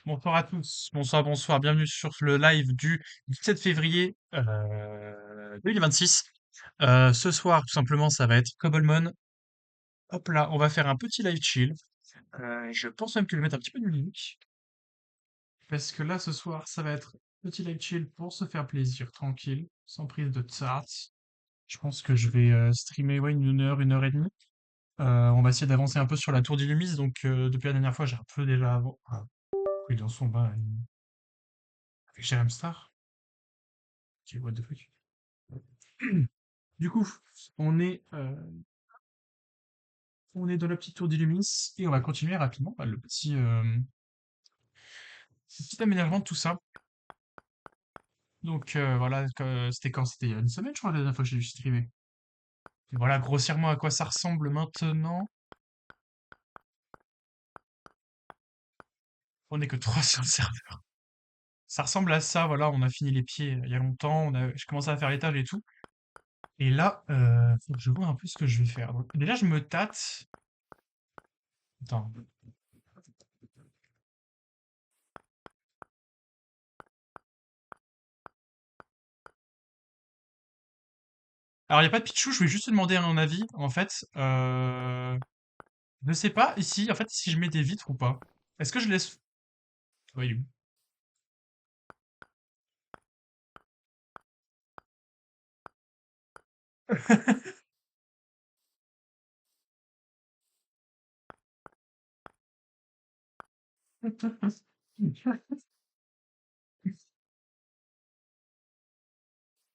Bonsoir à tous. Bonsoir, bonsoir. Bienvenue sur le live du 17 février 2026. Ce soir, tout simplement, ça va être Cobblemon. Hop là, on va faire un petit live chill. Je pense même que je vais mettre un petit peu de musique. Parce que là, ce soir, ça va être petit live chill pour se faire plaisir, tranquille, sans prise de tsart. Je pense que je vais streamer ouais, une heure et demie. On va essayer d'avancer un peu sur la tour d'Illumise. Donc, depuis la dernière fois, j'ai un peu déjà avant. Ah, oui, dans son bain avec Jerem Star. Ok, what the fuck. Du coup, on est, euh, on est dans la petite tour d'Illumis et on va continuer rapidement bah, le petit aménagement de tout ça. Donc voilà, c'était quand? C'était il y a une semaine, je crois, la dernière fois que j'ai dû streamer. Et voilà grossièrement à quoi ça ressemble maintenant. On est que trois sur le serveur. Ça ressemble à ça, voilà, on a fini les pieds il y a longtemps, j'ai commencé à faire l'étage et tout. Et là, faut que je vois un peu ce que je vais faire. Donc, déjà, je me tâte. Attends. Alors, il n'y a pas de Pichou, je voulais juste te demander un avis. En fait, je sais pas ici, en fait, si je mets des vitres ou pas. Est-ce que je laisse. Ouais, il est où?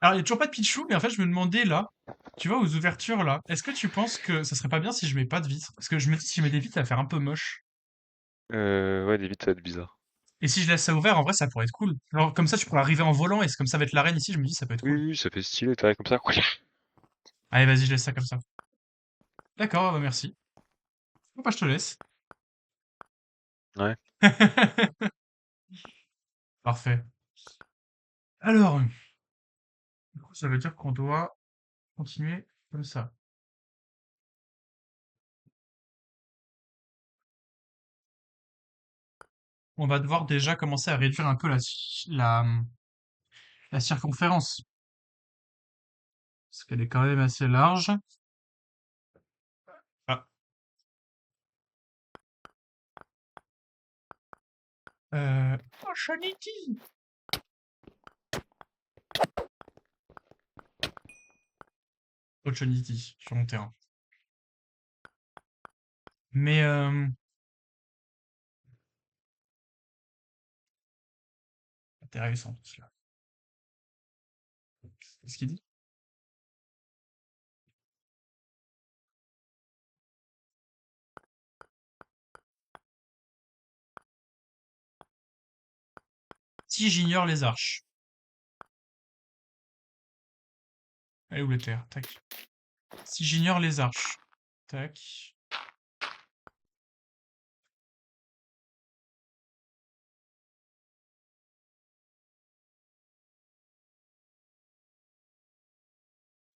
Alors, il y a toujours pas de Pichou, mais en fait, je me demandais là, tu vois, aux ouvertures là, est-ce que tu penses que ça serait pas bien si je mets pas de vitres? Parce que je me dis, si je mets des vitres, ça va faire un peu moche. Ouais, limite, ça va être bizarre. Et si je laisse ça ouvert, en vrai, ça pourrait être cool. Genre, comme ça, tu pourrais arriver en volant et c'est comme ça va être l'arène ici, je me dis, ça peut être Oui, cool. oui, ça fait stylé, t'arrives comme ça. Allez, vas-y, je laisse ça comme ça. D'accord, bah merci. Pourquoi pas, je te laisse. Ouais. Parfait. Alors, du coup, ça veut dire qu'on doit continuer comme ça. On va devoir déjà commencer à réduire un peu la circonférence. Parce qu'elle est quand même assez large. Ah. Oh, Shanity! Opportunity sur mon terrain. Mais intéressant tout cela. Qu'est-ce qu'il dit? 'Si j'ignore les arches'. Elle est où la terre? Tac. 'Si j'ignore les arches'. Tac.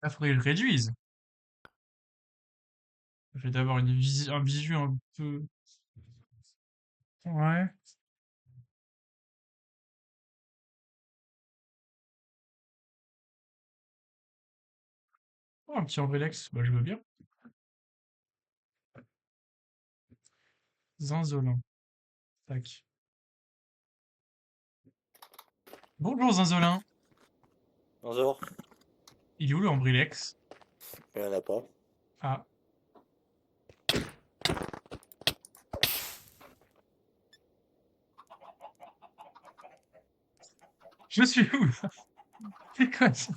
Là, faudrait que je réduise. Je vais d'avoir un visu un peu. Ouais. Oh, un petit Ambrelex, bah je veux bien. Zinzolin. Tac. Bonjour Zinzolin. Bonjour, Il est où le Ambrelex? il n'y en a pas. Ah. Je suis où là? C'est quoi ça?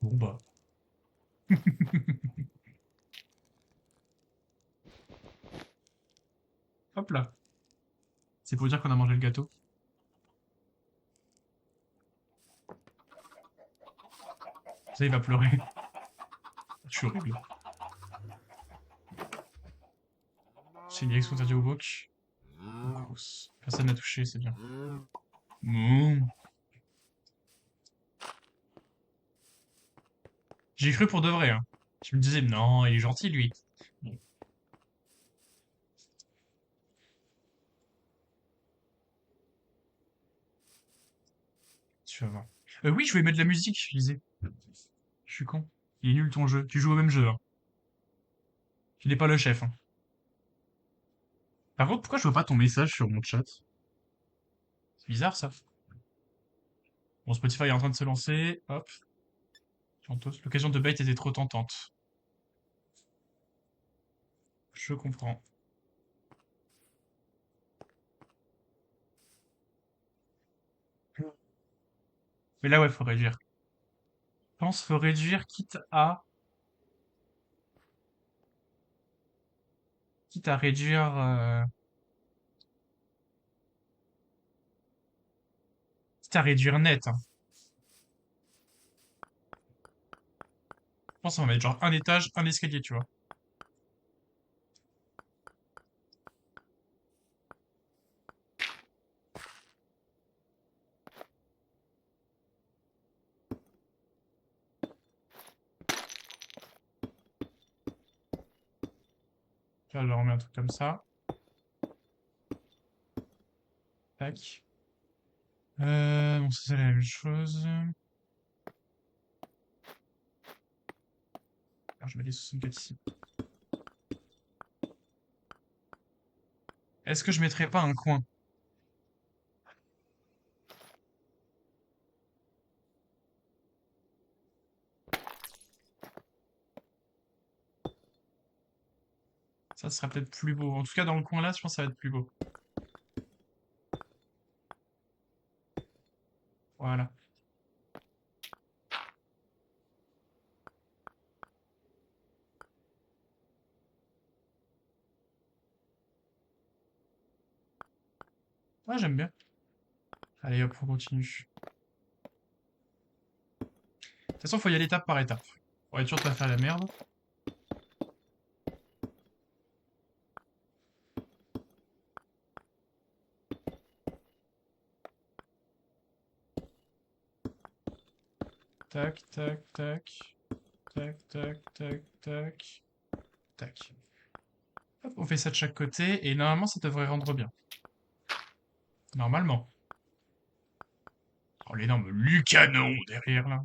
Bon bah. Hop là. C'est pour dire qu'on a mangé le gâteau. Ça, il va pleurer. Je suis horrible. C'est une élection interdite au bok. Grosse. Personne n'a touché, c'est bien. Mouh. J'y ai cru pour de vrai, hein. Je me disais, non, il est gentil, lui. Bon, tu vas voir. Oui, je vais mettre de la musique, je disais. Je suis con. Il est nul ton jeu. Tu joues au même jeu, hein. Tu n'es pas le chef, hein. Par contre, pourquoi je vois pas ton message sur mon chat? C'est bizarre, ça. Bon, Spotify est en train de se lancer. Hop. Santos. L'occasion de bait était trop tentante. Je comprends. Mais là, ouais, faut réduire. Je pense faut réduire, quitte à réduire, quitte à réduire net, hein. Je pense qu'on va mettre genre un étage, un escalier, tu vois. Là, je leur remets un truc comme ça. Tac. Bon, ça, c'est la même chose. Alors, je mets les 64 ici. Est-ce que je mettrais pas un coin? Ça sera peut-être plus beau. En tout cas, dans le coin là, je pense que ça va être plus beau. Voilà. Ouais, j'aime bien. Allez, hop, on continue. De toute façon, faut y aller étape par étape. Pour être sûr de pas faire la merde. Tac, tac, tac. Tac, tac, tac, tac. Tac. Hop, on fait ça de chaque côté, et normalement, ça devrait rendre bien. Normalement. Oh, l'énorme Lucanon derrière, là.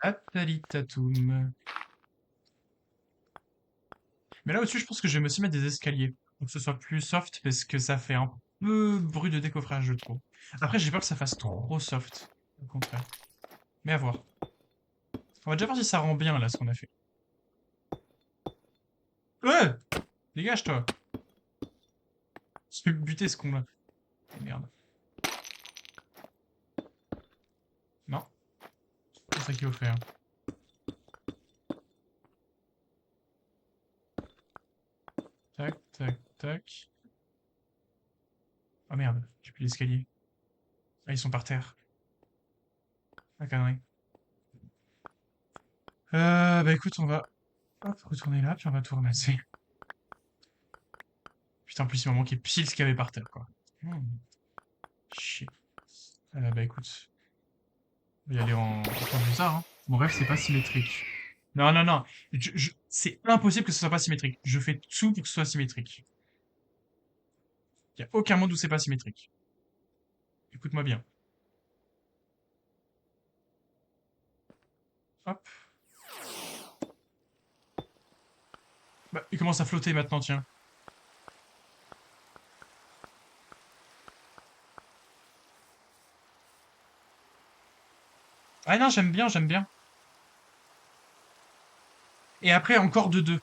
Atalitatum. Mais là au-dessus, je pense que je vais aussi mettre des escaliers. Pour que ce soit plus soft, parce que ça fait un peu bruit de décoffrage, je trouve. Après, j'ai peur que ça fasse trop soft. Au contraire. Mais à voir. On va déjà voir si ça rend bien, là, ce qu'on a fait. Ouais! Dégage, toi! Je vais buter ce con-là. Merde. Non. C'est ça qu'il faut faire. Tac, tac, tac. Oh merde, j'ai plus l'escalier. Ah, ils sont par terre. Ah, connerie. Bah écoute, on va hop, retourner là, puis on va tout ramasser. Putain, en plus, il m'a manqué pile ce qu'il y avait par terre, quoi. Chier. Bah écoute, on va y aller en bizarre, hein. Mon rêve, c'est pas symétrique. Non, non, non. C'est impossible que ce soit pas symétrique. Je fais tout pour que ce soit symétrique. Il y a aucun monde où c'est pas symétrique. Écoute-moi bien. Hop. Bah, il commence à flotter maintenant, tiens. Ah non, j'aime bien, j'aime bien. Et après, encore de deux.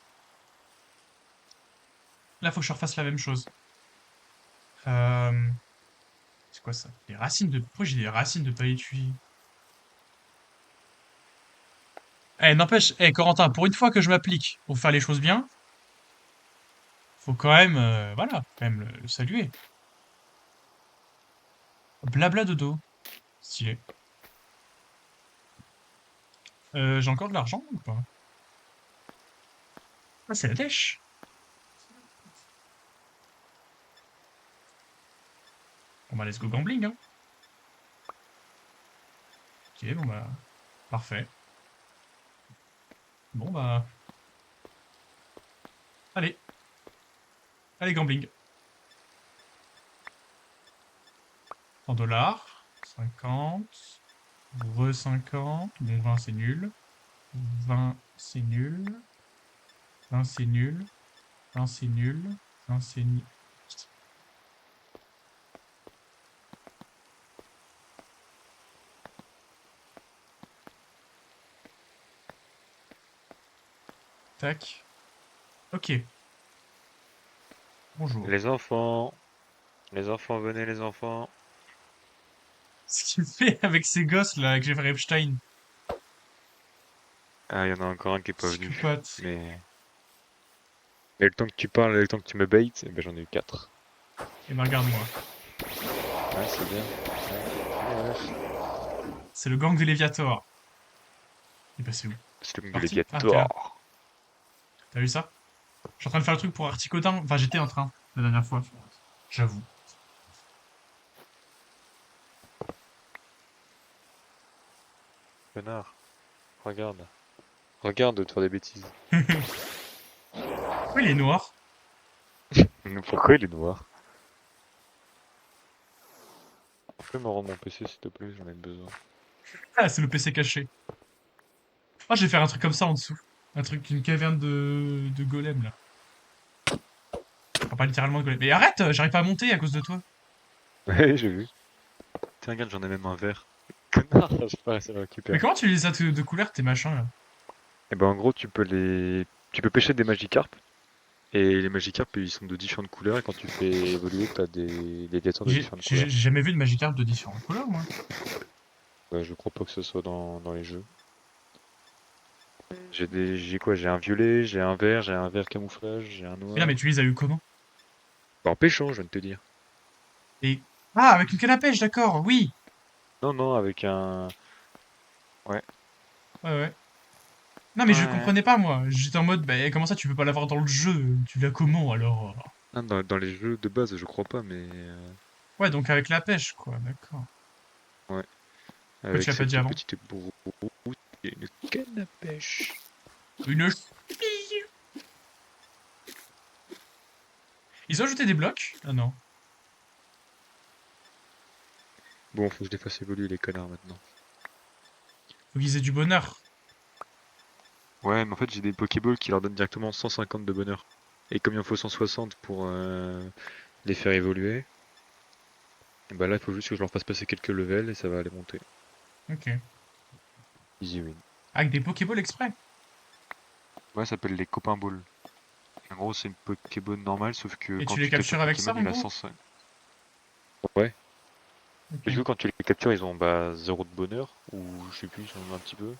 Là, faut que je refasse la même chose. Euh... C'est quoi ça? Des racines de... Pourquoi j'ai des racines de pailletui? Eh, n'empêche, eh, Corentin, pour une fois que je m'applique pour faire les choses bien, faut quand même, voilà, quand même le saluer. Blabla dodo. Stylé. J'ai encore de l'argent ou pas? Ah, c'est la dèche. Bon bah, let's go gambling, hein. Ok, bon bah, parfait. Bon bah, allez, allez gambling. 100 dollars, 50, re 50, bon 20 c'est nul, 20 c'est nul, 20 c'est nul, 20 c'est nul, 20 c'est nul. Tac. Ok. Bonjour. Les enfants. Les enfants, venez les enfants. Ce qu'il fait avec ces gosses là, avec Jeffrey Epstein. Ah, il y en a encore un qui est pas venu. Psychopathe. Mais le temps que tu parles et le temps que tu me baites, eh ben, j'en ai eu 4. Et ben regarde-moi. Ouais, c'est bien. Ouais. C'est le gang de Léviator. Il est passé où? C'est le Parti? Ah, t'es là. Gladiator. T'as vu ça? Je suis en train de faire le truc pour Articotin. Enfin, j'étais en train, la dernière fois. J'avoue. Connard. Regarde. Regarde de te faire des bêtises. Pourquoi il est noir? Mais pourquoi il est noir? Tu peux me rendre mon PC s'il te plaît, j'en ai besoin. Ah, c'est le PC caché. Ah, je vais faire un truc comme ça en dessous. Un truc, une caverne de golem, là. Enfin, pas littéralement de golem. Mais arrête, j'arrive pas à monter à cause de toi. Ouais, j'ai vu. Tiens, regarde, j'en ai même un vert. Connard, je sais pas, ça le Mais récupère. comment tu les as de couleur, tes machins, là? Et ben en gros, tu peux pêcher des Magikarp. Et les Magikarp, ils sont de différentes couleurs. Et quand tu fais évoluer, t'as des Gladiators de différentes J'ai couleurs. jamais vu de Magikarp de différentes couleurs, moi. Ouais, je crois pas que ce soit dans les jeux. J'ai quoi? J'ai un violet, j'ai un vert camouflage, j'ai un Mais là, mais noir. tu les as eu comment? Bah, en pêchant, je viens de te dire. Et... Ah, avec une canne à pêche, d'accord, oui! Non, non, avec un... Ouais. Ouais, ouais. Non, mais je Ouais. comprenais pas, moi. J'étais en mode, bah, comment ça, tu peux pas l'avoir dans le jeu? Tu l'as comment, alors? Ah, dans les jeux de base, je crois pas, mais... Ouais, donc avec la pêche, quoi, d'accord. ouais. Pourquoi tu Avec l'as pas dit cette avant? petite brousse, il y a une canne à pêche. Une cheville. Ils ont ajouté des blocs? Ah non. Bon, faut que je les fasse évoluer, les connards, maintenant. Faut qu'ils aient du bonheur. Ouais, mais en fait, j'ai des Pokéballs qui leur donnent directement 150 de bonheur. Et comme il en faut 160 pour les faire évoluer, et bah là, il faut juste que je leur fasse passer quelques levels et ça va aller monter. Ok. Easy win. Avec des Pokéballs exprès. Ouais, ça s'appelle les copains balls. En gros, c'est une Pokéball normale, sauf que Et quand tu les tu captures captures avec ça, Pokémon, en il a gros? 105. Ouais. Ok. Et du coup, quand tu les captures, ils ont bah 0 de bonheur, ou je sais plus, ils en ont un petit peu.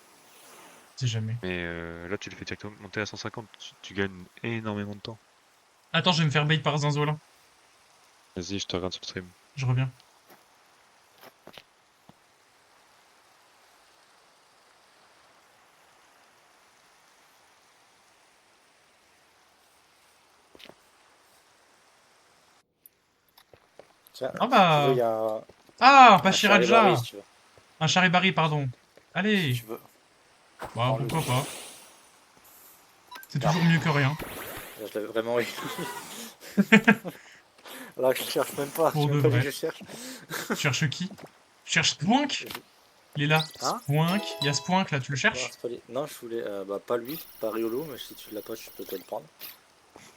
C'est jamais. Mais là, tu les fais directement monter à 150, tu gagnes énormément de temps. Attends, je vais me faire bait par Zinzolin. Vas-y, je te regarde sur le stream. Je reviens. Tiens, Ah si tu veux, il bah... y a Ah, un Charivari, Pachiraja! si tu veux. Un Charibari, pardon. Si Allez! tu veux, Bah, prends-le. pourquoi pas. C'est Ah, toujours mieux que rien. je l'avais vraiment eu. Là, je cherche même pas. Pour C'est de même pas lui que vrai. je cherche. Tu cherches qui? Tu cherches Spoink? Il est là. Hein? Spoink. Il y a Spoink, là, tu le Non, cherches? c'est pas lui. Non, je voulais. Bah, pas lui, pas Riolo, mais si tu l'as pas, je peux te le prendre.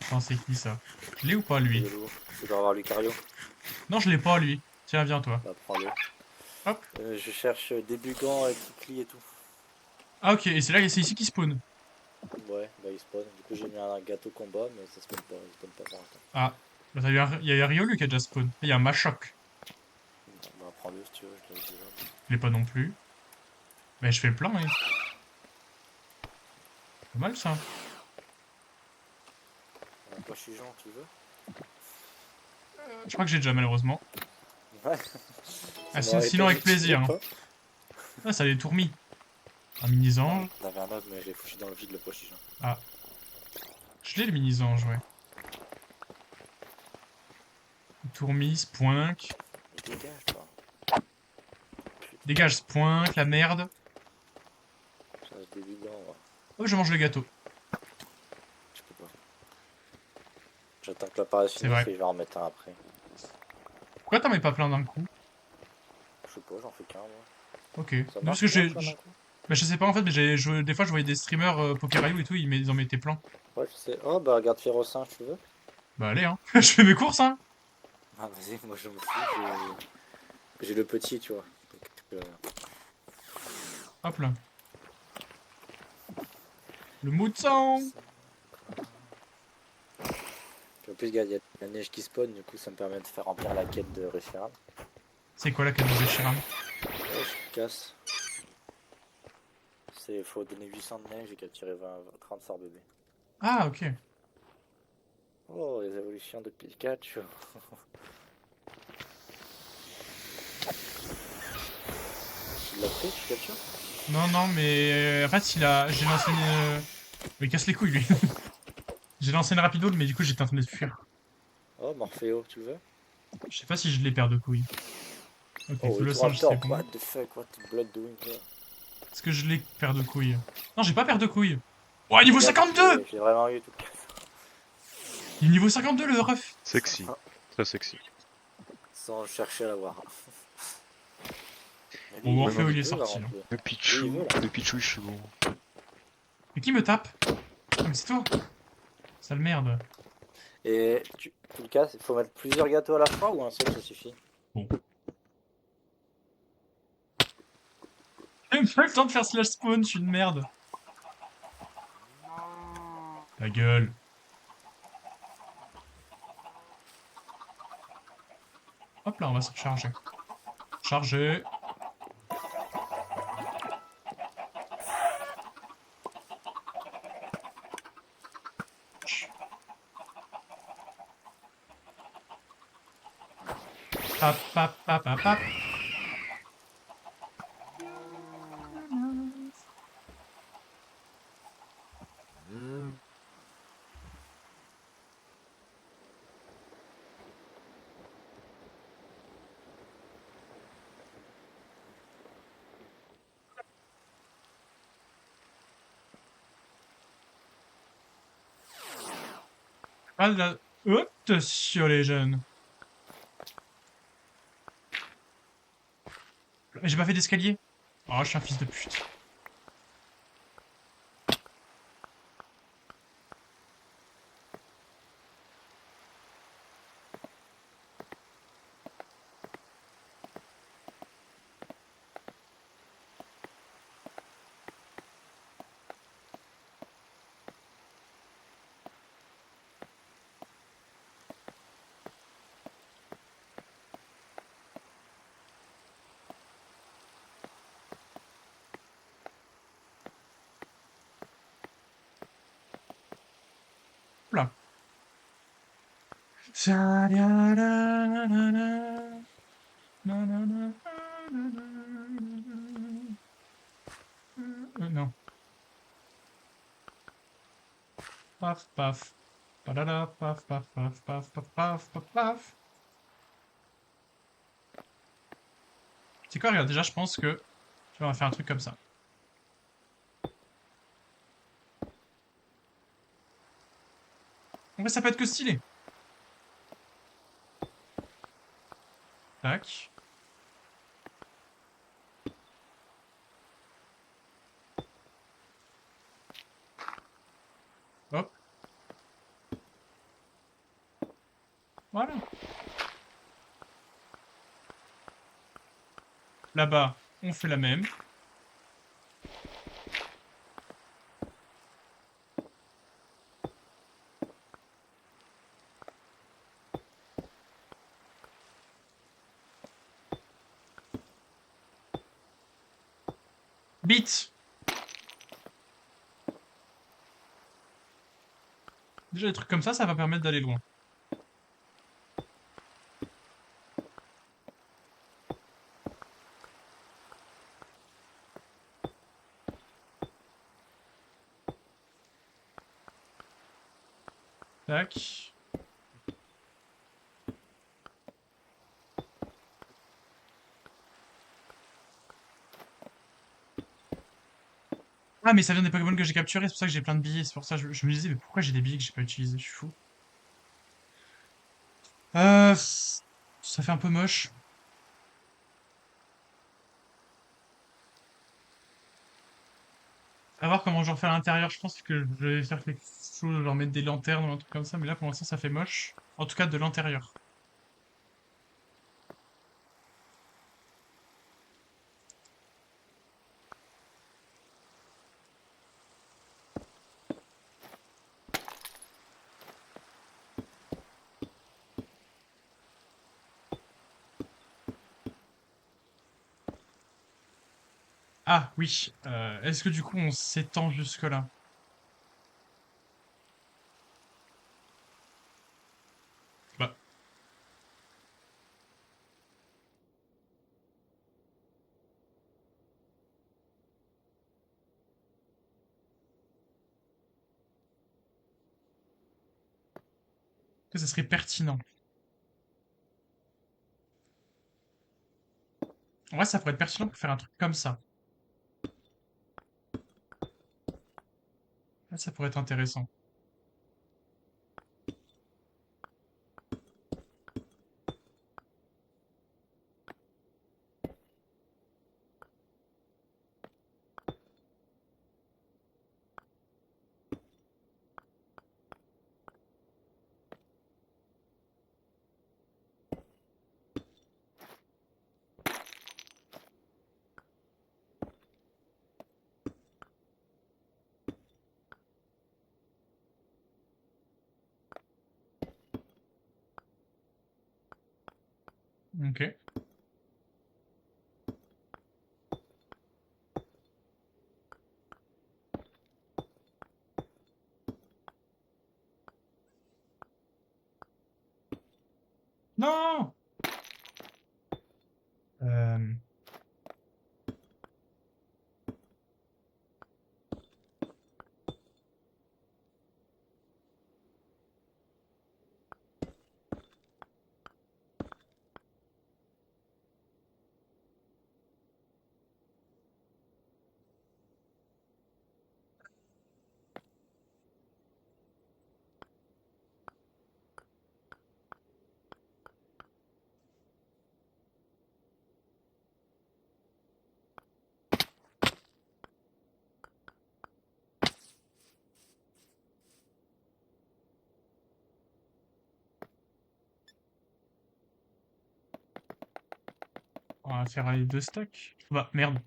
Attends, c'est qui, ça? Je l'ai ou pas, lui? Riolo, tu dois avoir Lucario. Non, je l'ai pas, lui. Tiens, viens, toi. Bah, prends-le. Hop. Je cherche début gant avec Kikli et tout. Ah, ok, et c'est là, c'est ici qu'il spawn. Ouais, bah, il spawn. Du coup, j'ai mis un gâteau combat, mais ça spawn pas, il spawn pas pour l'instant. Ah. Bah, il y a Riolu qui a déjà spawn. Il y a Machoc. Bah, prends-le si tu veux, je l'ai déjà. Je l'ai pas non plus. Mais je fais le plein, hein. Pas mal, ça. Pas Chigeon, tu veux? Je crois que j'ai déjà, malheureusement. Ouais. Ah, Ça m'aurait sinon, avec étonné que tu l'aies plaisir. Hein. pas. Ah, ça a des tourmis. Un mini-ange. On avait un autre, mais je l'ai foutu dans le vide, le poche. Ah, je l'ai le mini-ange, ouais. Tourmis, spoink. Mais dégage, toi. Dégage, spoink, la merde. Ça reste des bidons, ouais. Oh, je mange le gâteau. Je peux pas. J'attends que la parade C'est finisse vrai. et je vais en remettre un après. Pourquoi t'en mets pas plein d'un coup? Je sais pas, j'en fais qu'un, moi. Ok. Ça Non, parce marche que bien, plein d'un coup. bah, je sais pas en fait, mais des fois je voyais des streamers Pokérayou et tout, ils en mettaient plein. Ouais, je sais. Oh, bah regarde Férocinge, tu veux? Bah allez, hein. Je fais mes courses, hein. Ah, vas-y, moi je me fous. J'ai le petit, tu vois. Donc, Hop là. Le mouton. en plus, regarde, il y a de la neige qui spawn, du coup, ça me permet de faire remplir la quête de Reshiram. C'est quoi la quête de Reshiram? Ouais, je casse. Faut donner 800 de neige et capturer 30 sorts bébés. Ah, ok. Oh, les évolutions de Pikachu. Tu l'as pris, Pikachu? Non, non, mais en fait, j'ai lancé une. Il casse les couilles, lui. J'ai lancé une rapido, mais du coup, j'étais en train de fuir. Oh, Morpheo, tu veux? Je sais pas si je les perds de couilles. Ok, Oh, que le singe, Raptor, c'est bon. what the fuck, what the blood doing here? Est-ce que je les perds de couilles? Non, j'ai pas perdu de couilles. Ouais, niveau Regarde, 52! j'ai vraiment eu tout. Il est niveau 52, le ref. Sexy. Très sexy. Sans chercher à l'avoir. Mais Bon, lui, Ouais, Morpheo, mais il est il veut la sorti, là. remplir. le Lui, il veut, Pichou, là. le Pichou, je suis bon. Mais qui me tape? Ah, mais c'est toi. Sale merde. Et tout le cas, il faut mettre plusieurs gâteaux à la fois ou un seul, ça suffit? Bon. J'ai même pas le temps de faire slash spawn, je suis une merde. Ta gueule. Hop là, on va se recharger. Charger. Hop, hop, hop, hop, hop. Ah là. Attention les jeunes. Mais j'ai pas fait d'escalier. Oh, je suis un fils de pute. Là. Non. Paf, paf. Padada, paf, paf, paf, paf, paf, paf, paf, paf. C'est quoi, regarde, déjà, je pense que tu vas faire un truc comme ça. En vrai, ça peut être que stylé. Tac. Hop. Voilà. Là-bas, on fait la même. Bit. Déjà, des trucs comme ça va permettre d'aller loin. Tac. Ah, mais ça vient des Pokémon que j'ai capturés, c'est pour ça que j'ai plein de billets. C'est pour ça que je me disais, mais pourquoi j'ai des billets que j'ai pas utilisés? Je suis fou. Ça fait un peu moche. À voir comment je refais à l'intérieur. Je pense que je vais faire quelque chose, genre mettre des lanternes ou un truc comme ça. Mais là, pour l'instant, ça fait moche. En tout cas, de l'intérieur. Ah, oui. Est-ce que du coup, on s'étend jusque-là? Bah, que ça serait pertinent. En vrai, ça pourrait être pertinent pour faire un truc comme ça. Là, ça pourrait être intéressant. Ok. Non! Euh, on va faire les deux stacks. Bah, merde.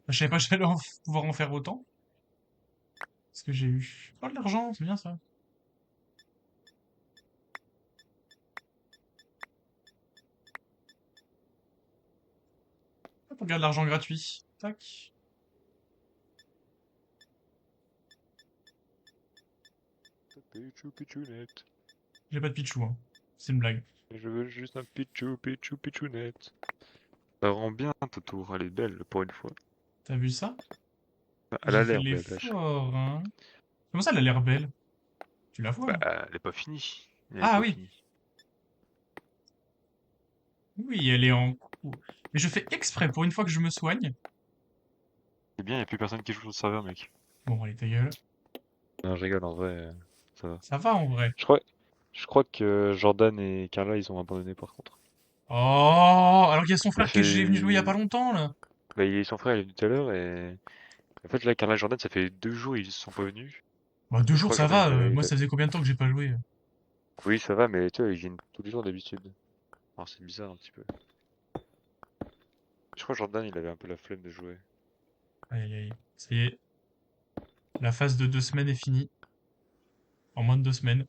Je savais pas que j'allais pouvoir en faire autant. Parce que j'ai eu... Oh, de l'argent, c'est bien ça. Hop, on regarde l'argent gratuit. Tac. Pichou, pichounette. J'ai pas de Pichou, hein. C'est une blague. Je veux juste un pichou, pichou, pichounette. Ça rend bien ta tour, elle est belle pour une fois. T'as vu ça? Elle a J'ai fait l'air belle, là. l'effort, hein. Comment ça, elle a l'air belle? Tu la vois? Bah, elle est pas finie. Elle est Ah pas oui. finie. Oui, elle est en cours. Mais je fais exprès pour une fois que je me soigne. C'est bien, y a plus personne qui joue sur le serveur, mec. Bon, allez, ta gueule. Non, je rigole, en vrai, ça va. Ça va en vrai. Je crois, je crois que Jordan et Carla, ils ont abandonné par contre. Oh, alors qu'il y a son Ça frère que j'ai venu jouer il y a pas fait... longtemps, là. Bah, il est son frère, il est venu tout à l'heure et... En fait, là, Carla et Jordan, ça fait 2 jours, ils sont pas venus. Bah, deux Et je jours, crois que ça Jordan, va. Moi, ça faisait combien de temps que j'ai pas joué? Oui, ça va, mais tu vois, ils viennent tous les jours d'habitude. Alors, c'est bizarre un petit peu. Je crois que Jordan, il avait un peu la flemme de jouer. Aïe, aïe, aïe. Ça y est, la phase de 2 semaines est finie. En moins de 2 semaines.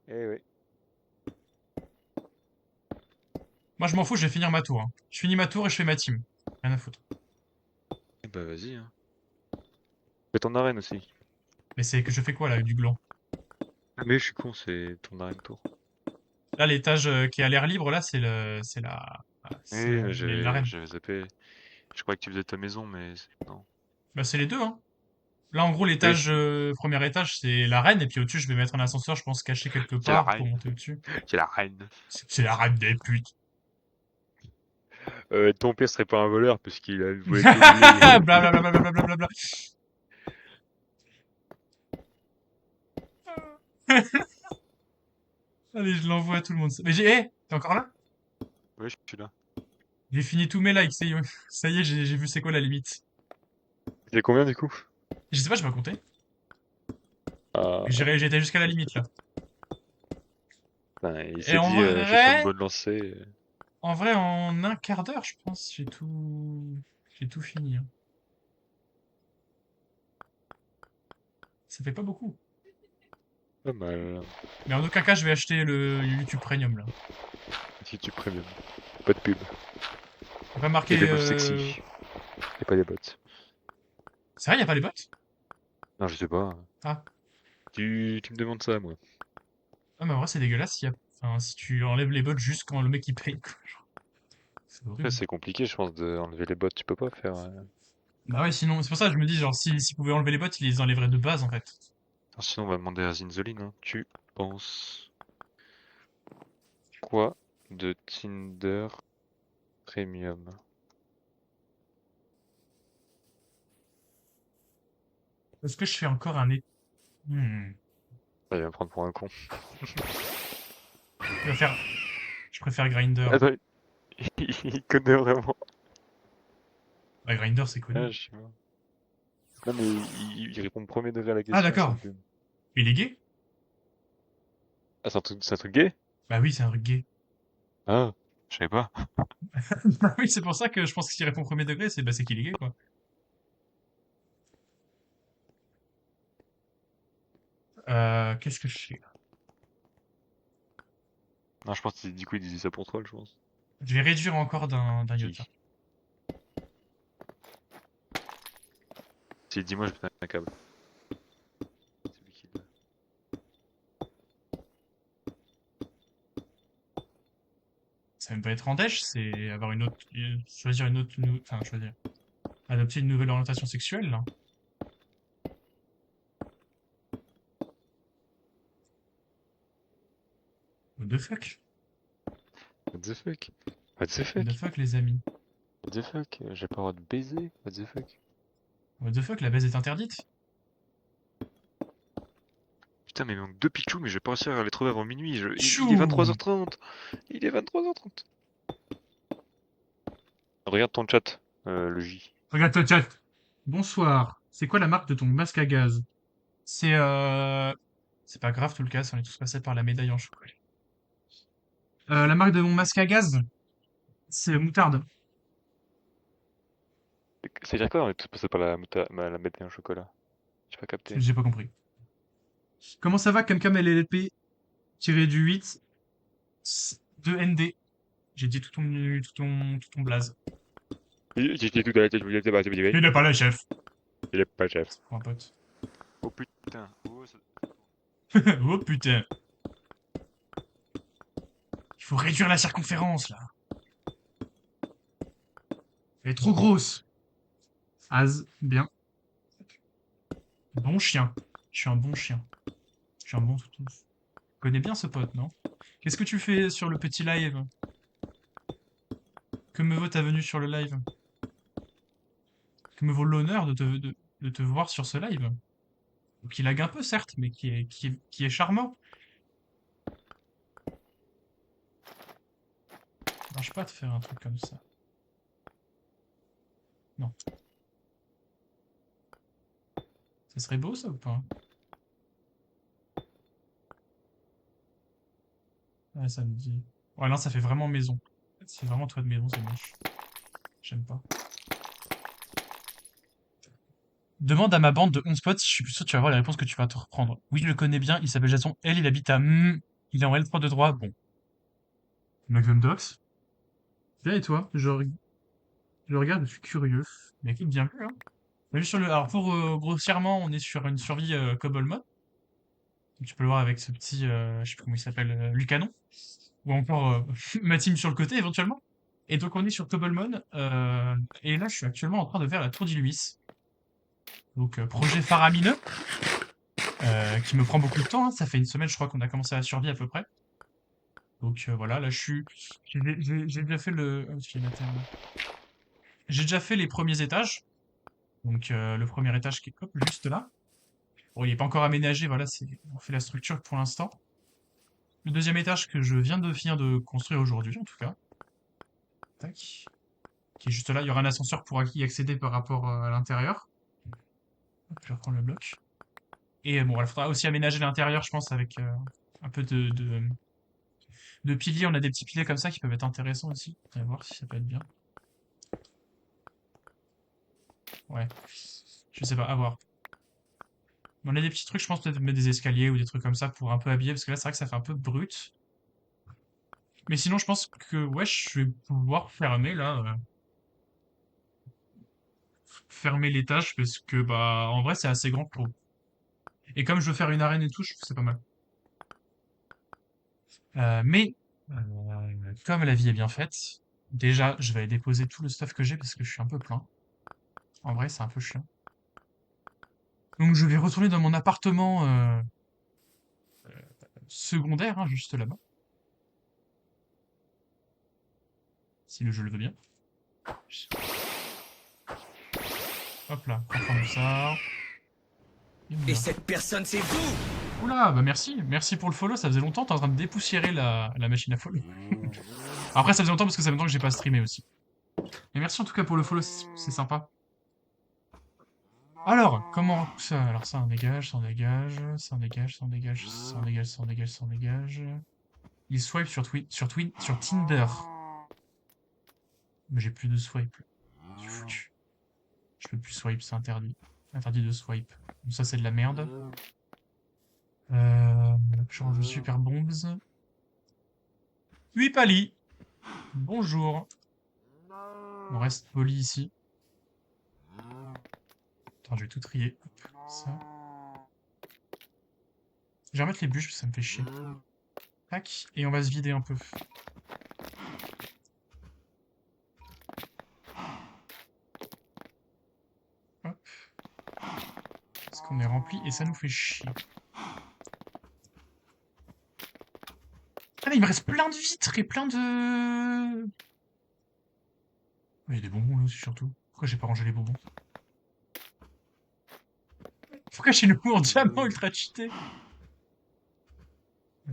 Eh oui. Moi, je m'en fous, je vais finir ma tour, hein. Je finis ma tour et je fais ma team. Rien à foutre. Eh bah, vas-y, hein. Fais ton arène aussi. Mais c'est que je fais quoi, là, avec du gland? Ah, mais je suis con, c'est ton arène tour. Là, l'étage qui est à l'air libre, là, Oui, mais l'arène. j'avais zappé. Je croyais que tu faisais ta maison, mais non. Bah, c'est les deux, hein. Là, en gros, Oui, l'étage, premier étage, c'est l'arène, et puis au-dessus, je vais mettre un ascenseur, je pense, caché quelque c'est la part pour reine. monter au-dessus. C'est la reine. C'est l'arène des putes. Ton père serait pas un voleur parce qu'il a une voix volée. Blablabla. Allez, je l'envoie à tout le monde. Mais t'es encore là? Ouais, je suis là. J'ai fini tous mes likes, ça y est, j'ai vu c'est quoi la limite. Il y a combien du coup? Je sais pas, je vais compter. Ah, J'ai été jusqu'à la limite, là. putain, il Et s'est dit, je vais sur une bonne lancée. en vrai, en un quart d'heure, je pense, j'ai tout fini, hein. Ça fait pas beaucoup. Pas mal. Mais en aucun cas, je vais acheter le YouTube Premium, là. Si tu premium. Pas de pub. Il y a pas Et marqué, des meufs sexy. Et pas des bots. C'est vrai, y a pas les bots? Non, je sais pas. Ah. Tu me demandes ça, moi. Ah, mais en vrai, c'est dégueulasse enfin, si tu enlèves les bots juste quand le mec il paye, quoi. C'est Après, horrible. c'est compliqué, je pense, d'enlever les bots. Tu peux pas faire. Bah ouais, sinon, c'est pour ça que je me dis, genre, s'ils pouvaient enlever les bots, ils les enlèveraient de base, en fait. Sinon, on va demander à Zinzoline, hein. Tu penses quoi de Tinder Premium? Est-ce que je fais encore un Hmm. Ah, il va me prendre pour un con. Je préfère, je préfère Grindr. Attends, il connaît vraiment. Bah, Grindr, c'est connu. Ah, je suis mort. Non, mais il répond premier degré à la Ah, question, ça d'accord. me fait. Il est gay? Ah, c'est un truc gay? Bah oui, c'est un truc gay. Ah, je savais pas. Bah oui, c'est pour ça que je pense que s'il répond premier degré, c'est qu'il est gay, quoi. Qu'est-ce que je fais là? Non, je pense que du coup, il disait ça pour troll, je pense. Je vais réduire encore d'un iota. Qui? S'il dit moi, je pète un câble. C'est lui qui l'a. Ça même pas être en dèche, c'est avoir une autre, choisir une autre, enfin, choisir, adopter une nouvelle orientation sexuelle, là. What the fuck? What the fuck? What the What the fuck? fuck, les amis? What the fuck? J'ai pas le droit de baiser? What the fuck? What the fuck, la baise est interdite? Putain, mais il manque deux Pichou, mais je vais pas réussir à les trouver avant minuit. Il est Chou! 23h30. Il est 23h30. Regarde ton chat, le J. Regarde ton chat. Bonsoir. C'est quoi la marque de ton masque à gaz? C'est c'est pas grave tout le cas, on est tous passés par la médaille en chocolat. La marque de mon masque à gaz, c'est moutarde. C'est-à-dire quoi, on est tous passés par la médaille en chocolat? J'ai pas capté. J'ai pas compris. Comment ça va, Camcam LLP tiré du 8 de ND. J'ai dit tout ton blaze. J'ai tout à la tête, Il n'est pas là, chef. il est pas chef. C'est pour un pote. Oh putain. Oh, ça... Oh putain. Il faut réduire la circonférence, là. Elle est trop grosse. Az, bien. Bon chien. Je suis un bon chien. Je suis un bon toutou. Tu connais bien ce pote, non? Qu'est-ce que tu fais sur le petit live? Que me vaut ta venue sur le live? Que me vaut l'honneur de te voir sur ce live? Qui lag un peu, certes, mais qui est charmant. Ça marche pas de faire un truc comme ça. Non. Ça serait beau, ça, ou pas? Ouais, ça me dit... Ouais, non, ça fait vraiment maison. C'est vraiment toit de maison, c'est moche. J'aime pas. Demande à ma bande de 11 potes, je suis plus sûr que tu vas avoir les réponses que tu vas te reprendre. Oui, je le connais bien, il s'appelle Jason. Elle, il habite à il est en L3 de droit. Bon. McDonald's. Bien et toi? Je regarde, je suis curieux. Mais écoute, bien vu, hein. On est sur le... Alors, pour grossièrement, on est sur une survie Cobble mode. Tu peux le voir avec ce petit, je sais plus comment il s'appelle, Lucanon. Ou encore ma team sur le côté, éventuellement. Et donc, on est sur Cobblemon. Et là, je suis actuellement en train de faire la tour d'Illumis. Donc, projet faramineux, qui me prend beaucoup de temps, hein. Ça fait une semaine, je crois, qu'on a commencé la survie à peu près. Donc, voilà, là, j'ai déjà fait le... oh, j'ai la terre, là. J'ai déjà fait les premiers étages. Donc, le premier étage qui est, hop, juste là. Bon, il est pas encore aménagé, voilà, on fait la structure pour l'instant. Le deuxième étage que je viens de finir de construire aujourd'hui, en tout cas. Tac. Qui est juste là. Il y aura un ascenseur pour y accéder par rapport à l'intérieur. Hop, je vais reprendre le bloc. Et bon, il faudra aussi aménager l'intérieur, je pense, avec un peu de piliers. On a des petits piliers comme ça qui peuvent être intéressants aussi. On va voir si ça peut être bien. Ouais. Je sais pas, à voir. On a des petits trucs, je pense peut-être mettre des escaliers ou des trucs comme ça pour un peu habiller, parce que là, c'est vrai que ça fait un peu brut. Mais sinon, je pense que, ouais, je vais pouvoir fermer, là, fermer l'étage, parce que, bah, en vrai, c'est assez grand pour... Et comme je veux faire une arène et tout, je trouve que c'est pas mal. Mais, comme la vie est bien faite, déjà, je vais aller déposer tout le stuff que j'ai, parce que je suis un peu plein. En vrai, c'est un peu chiant. Donc, je vais retourner dans mon appartement, secondaire, hein, juste là-bas. Si le jeu le veut bien. Hop là, confirme ça. Et cette personne, c'est vous! Oula, bah merci, merci pour le follow, ça faisait longtemps, t'es en train de dépoussiérer la machine à follow. Après, ça faisait longtemps parce que ça fait longtemps que j'ai pas streamé aussi. Mais merci en tout cas pour le follow, c'est sympa. Alors, comment ça? Alors ça, on dégage, ça, on dégage, ça, on dégage, ça, on dégage, ça, on dégage, ça, on dégage, ça, on dégage. Il swipe sur Tinder. Mais j'ai plus de swipe. Je suis foutu. Je peux plus swipe, c'est interdit. Interdit de swipe. Donc ça, c'est de la merde. Je range super bombs. Oui, Pali. Bonjour. On reste poli ici. Attends, je vais tout trier. Hop, ça. Je vais remettre les bûches parce que ça me fait chier. Tac. Et on va se vider un peu. Hop. Parce qu'on est rempli et ça nous fait chier. Ah mais il me reste plein de vitres et plein de... Il y a des bonbons là aussi surtout. Pourquoi j'ai pas rangé les bonbons? Pourquoi j'ai le mot en diamant ultra cheaté?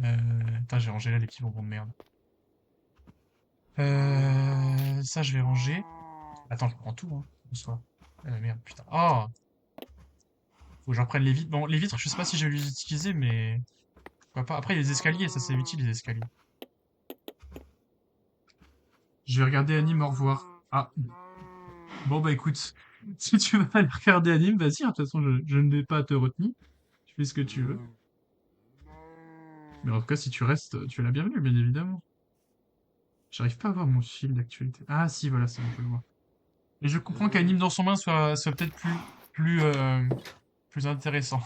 Attends, j'ai rangé là les petits bonbons de merde. Ça je vais ranger. Attends, je prends tout, hein. En soi. Merde, putain. Oh! Faut que je reprenne les vitres. Bon, les vitres, je sais pas si je vais les utiliser, mais... Pourquoi pas. Après, il y a les escaliers, ça c'est utile, les escaliers. Je vais regarder Anime, au revoir. Ah. Bon, bah écoute, si tu veux aller regarder Anime, vas-y, hein, de toute façon, je ne vais pas te retenir. Tu fais ce que tu veux. Mais en tout cas, si tu restes, tu es la bienvenue, bien évidemment. J'arrive pas à voir mon fil d'actualité. Ah si, voilà, c'est bon, je peux le voir. Et je comprends qu'Anime dans son bain soit peut-être plus, plus intéressant.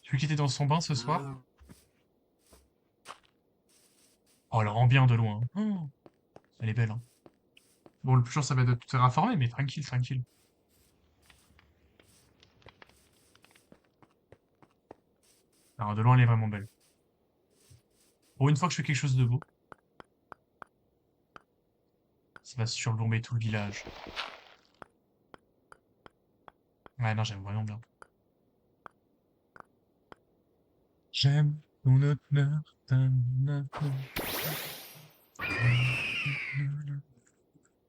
Celui qui était dans son bain ce soir. Oh, elle rend bien de loin, hein. Oh, elle est belle, hein. Bon, le plus sûr, ça va être de tout terraformer, mais tranquille, tranquille. Alors, de loin, elle est vraiment belle. Pour une fois que je fais quelque chose de beau, ça va surplomber tout le village. Ouais, non, j'aime vraiment bien. J'aime ton odeur, ta odeur,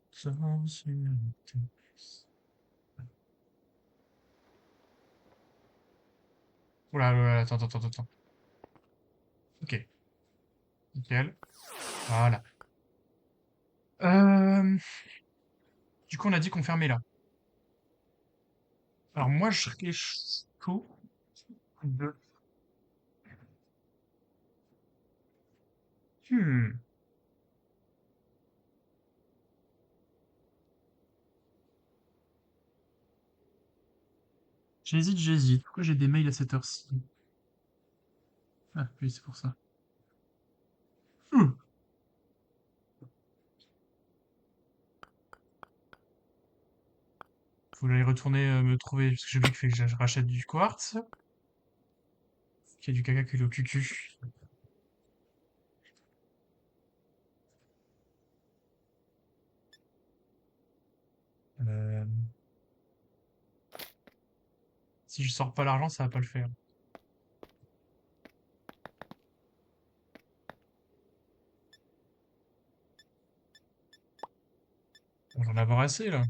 sensualité. Oula, oula, attends, attends, attends, attends. Ok, nickel. Voilà. Euh, du coup, on a dit qu'on fermait là. Alors moi, je serais chaud de... Hmm. J'hésite, j'hésite. Pourquoi j'ai des mails à cette heure-ci? Ah, oui, c'est pour ça. Hmm. Faut aller retourner me trouver, parce que j'ai oublié qu'il fait que je rachète du quartz. Qu'il y a du caca qui est au cucu. Euh, Si je sors pas l'argent, ça va pas le faire. Bon, j'en ai avoir assez, là.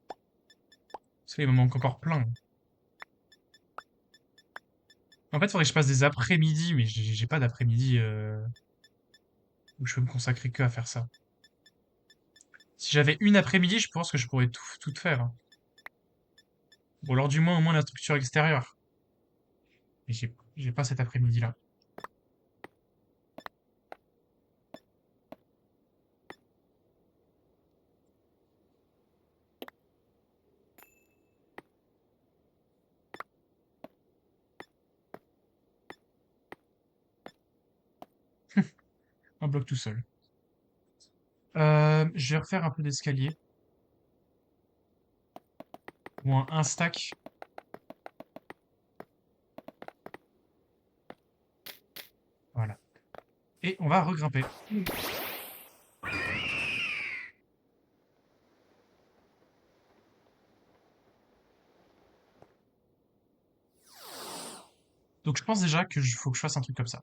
Parce qu'il me manque encore plein. En fait, faudrait que je passe des après-midi, mais j'ai pas d'après-midi où je peux me consacrer que à faire ça. Si j'avais une après-midi, je pense que je pourrais tout faire, hein. Ou alors du moins au moins la structure extérieure. Mais j'ai pas cet après-midi-là. Un bloc tout seul. Je vais refaire un peu d'escalier. Ou un stack. Voilà. Et on va regrimper. Donc je pense déjà que faut que je fasse un truc comme ça.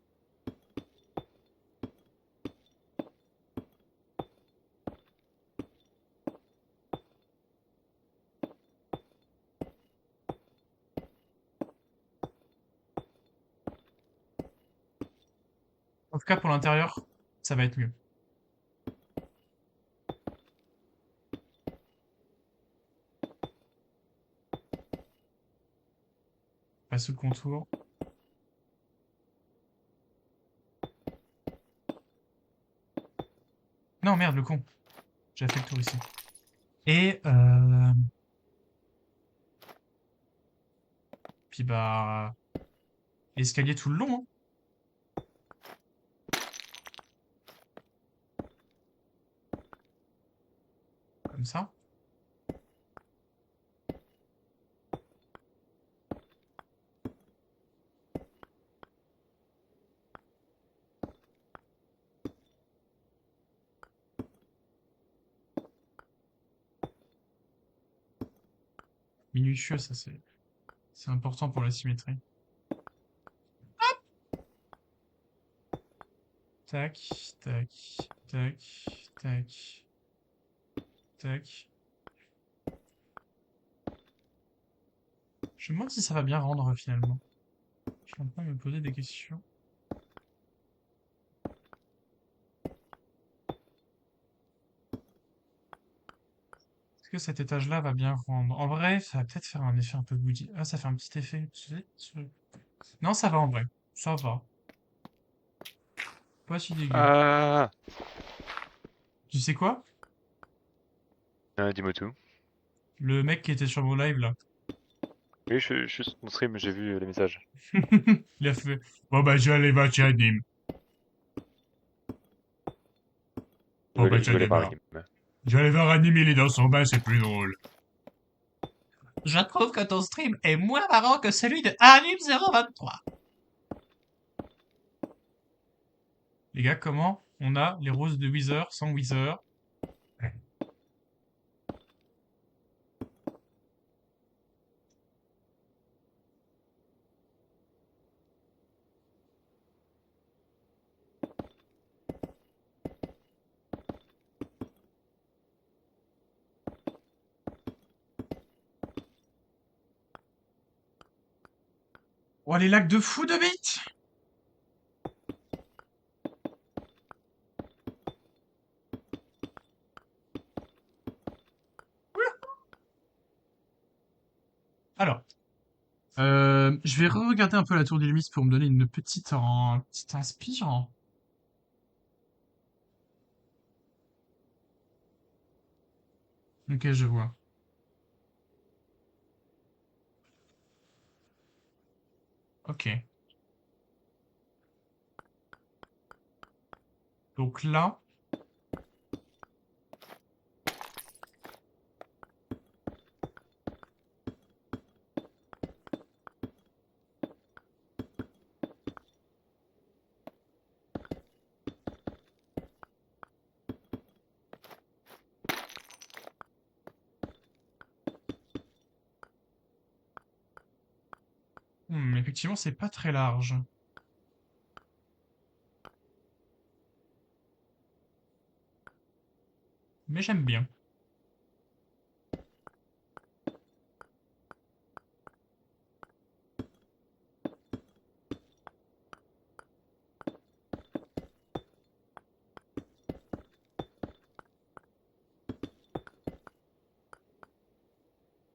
En tout cas pour l'intérieur, ça va être mieux. Pas sous le contour. Non merde le con. J'ai fait le tour ici. Et puis bah escalier tout le long, hein. Comme ça. Minutieux, ça c'est important pour la symétrie. Tac, tac, tac, tac, tac. Je me demande si ça va bien rendre finalement. Je suis en train de me poser des questions. Est-ce que cet étage-là va bien rendre? En vrai, ça va peut-être faire un effet un peu goody. Ah, ça fait un petit effet. Non, ça va en vrai. Ça va. Pas si dégueu. Ah! Tu sais quoi? Dis-moi tout. Le mec qui était sur mon live là. Oui, je suis sur ton stream, j'ai vu les messages. Il a fait. Bon bah j'allais va Chadim. Bon bah Je voulais j'allais voir voir. Rim. J'allais voir Anime, il est dans son bain, c'est plus drôle. Je trouve que ton stream est moins marrant que celui de Anime023. Les gars, comment on a les roses de Wither sans Wither? Oh, les lacs de fou de bite! Alors, je vais re-regarder un peu la tour d'Illumis pour me donner une petite inspire. Ok, je vois. Ok. Donc là, Effectivement, c'est pas très large. Mais j'aime bien.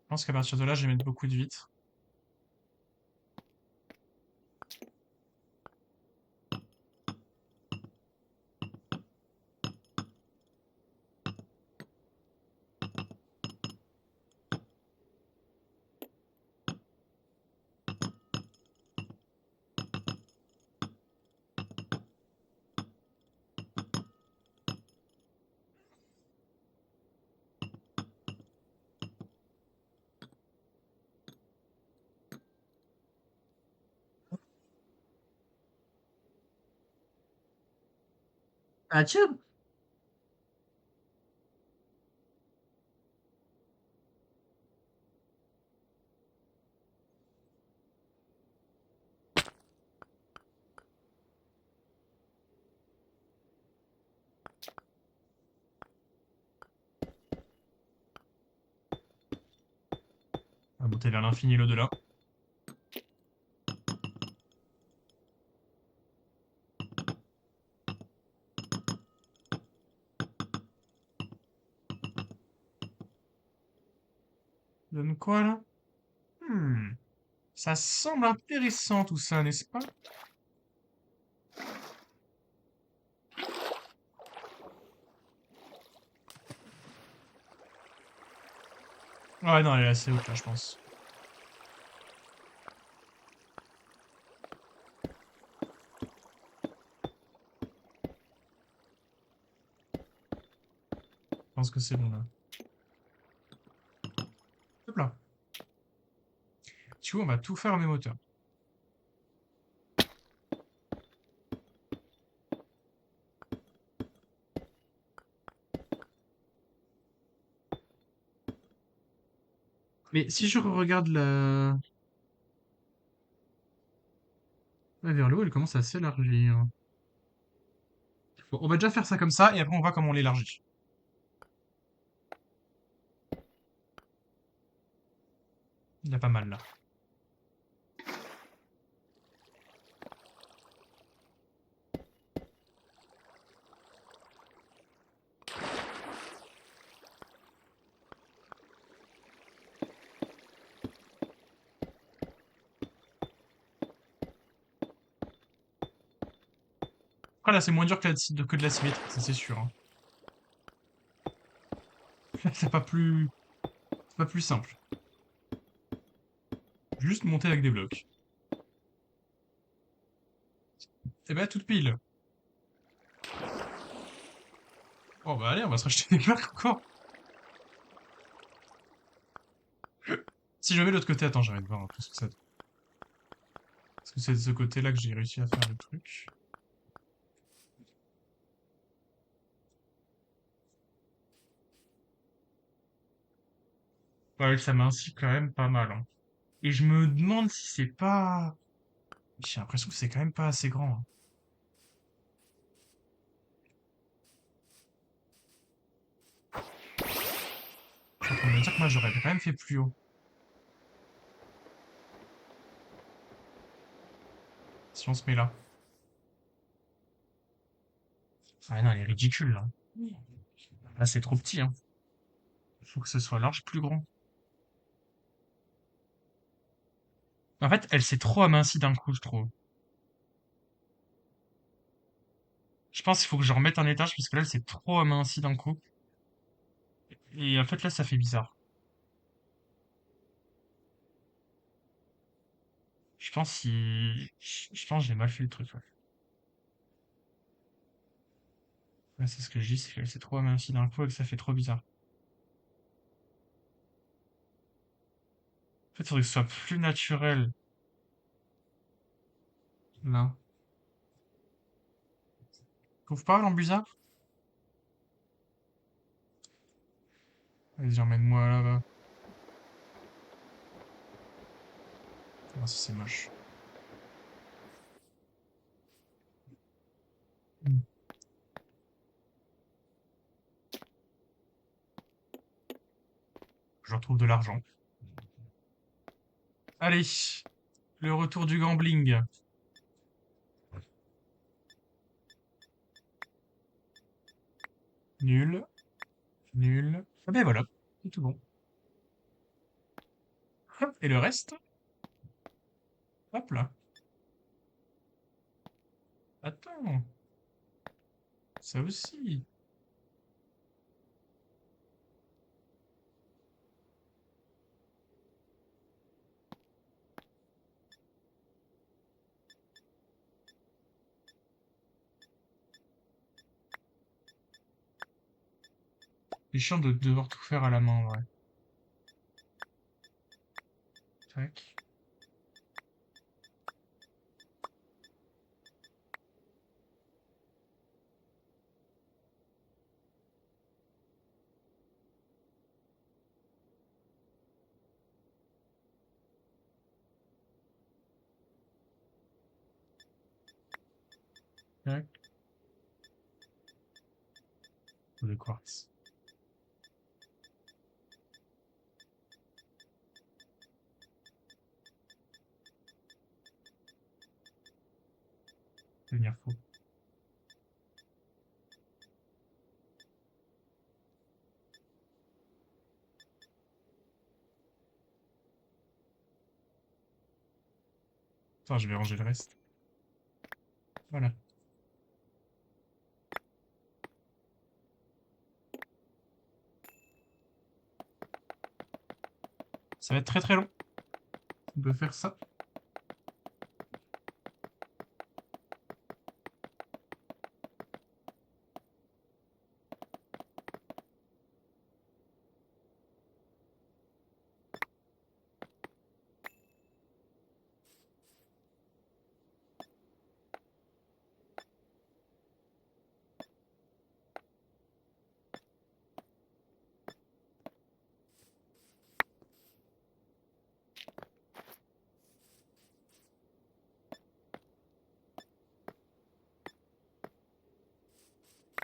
Je pense qu'à partir de là, je vais mettre beaucoup de vitres. Ah tiens! On va monter vers l'infini et l'au-delà. Donne quoi là? Hmm. Ça semble intéressant tout ça, n'est-ce pas? Ouais, non, elle est assez haute là, je pense. Je pense que c'est bon là. Hop là. Tu vois, on va tout faire en même hauteur. Mais si je regarde vers le haut, elle commence à s'élargir. Bon, on va déjà faire ça comme ça, et après on voit comment on l'élargit. Il y a pas mal là. Après là, c'est moins dur que, que de la symétrie, ça c'est sûr, hein. C'est pas plus simple. Juste monter avec des blocs. Et bah, toute pile. Oh bah allez, on va se racheter des blocs encore. Si je me mets de l'autre côté, attends, j'arrête de voir un peu ce que ça donne. Parce que c'est de ce côté-là que j'ai réussi à faire le truc. Ouais, ça m'incite quand même pas mal, hein. Et je me demande si c'est pas... J'ai l'impression que c'est quand même pas assez grand, hein. Je suis en train de me dire que moi j'aurais quand même fait plus haut. Si on se met là. Ah non, elle est ridicule là. Là c'est trop petit, hein. Il faut que ce soit large, plus grand. En fait, elle s'est trop amincie d'un coup, je trouve. Je pense qu'il faut que je remette un étage parce que là elle s'est trop amincie d'un coup. Et en fait là ça fait bizarre. Je pense que j'ai mal fait le truc, ouais. Ouais, c'est ce que je dis, c'est qu'elle s'est trop amincie d'un coup et que ça fait trop bizarre. En fait, il faudrait que ce soit plus naturel. Là. Trouve pas l'embusard? Vas-y, emmène-moi là-bas. Ah, ça c'est moche. Hmm. Je retrouve de l'argent. Allez, le retour du gambling. Nul, nul. Ah ben voilà, c'est tout bon. Hop, et le reste? Hop là. Attends, ça aussi. C'est chiant de devoir tout faire à la main, ouais. Tac. Tac. De quartz. Devenir fou. Attends, je vais ranger le reste. Voilà. Ça va être très très long. On peut faire ça.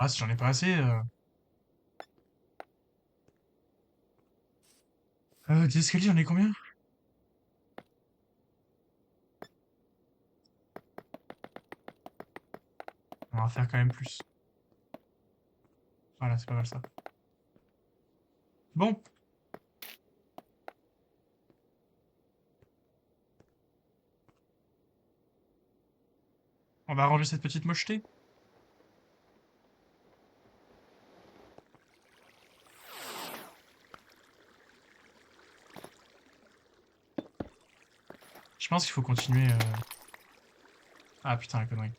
Ah, si j'en ai pas assez. Des escaliers, j'en ai combien? On va en faire quand même plus. Voilà, c'est pas mal ça. Bon. On va ranger cette petite mocheté. Je pense qu'il faut continuer. Ah putain, la connerie.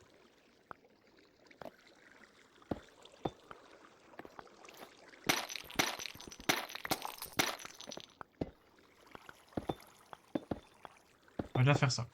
On va déjà faire ça.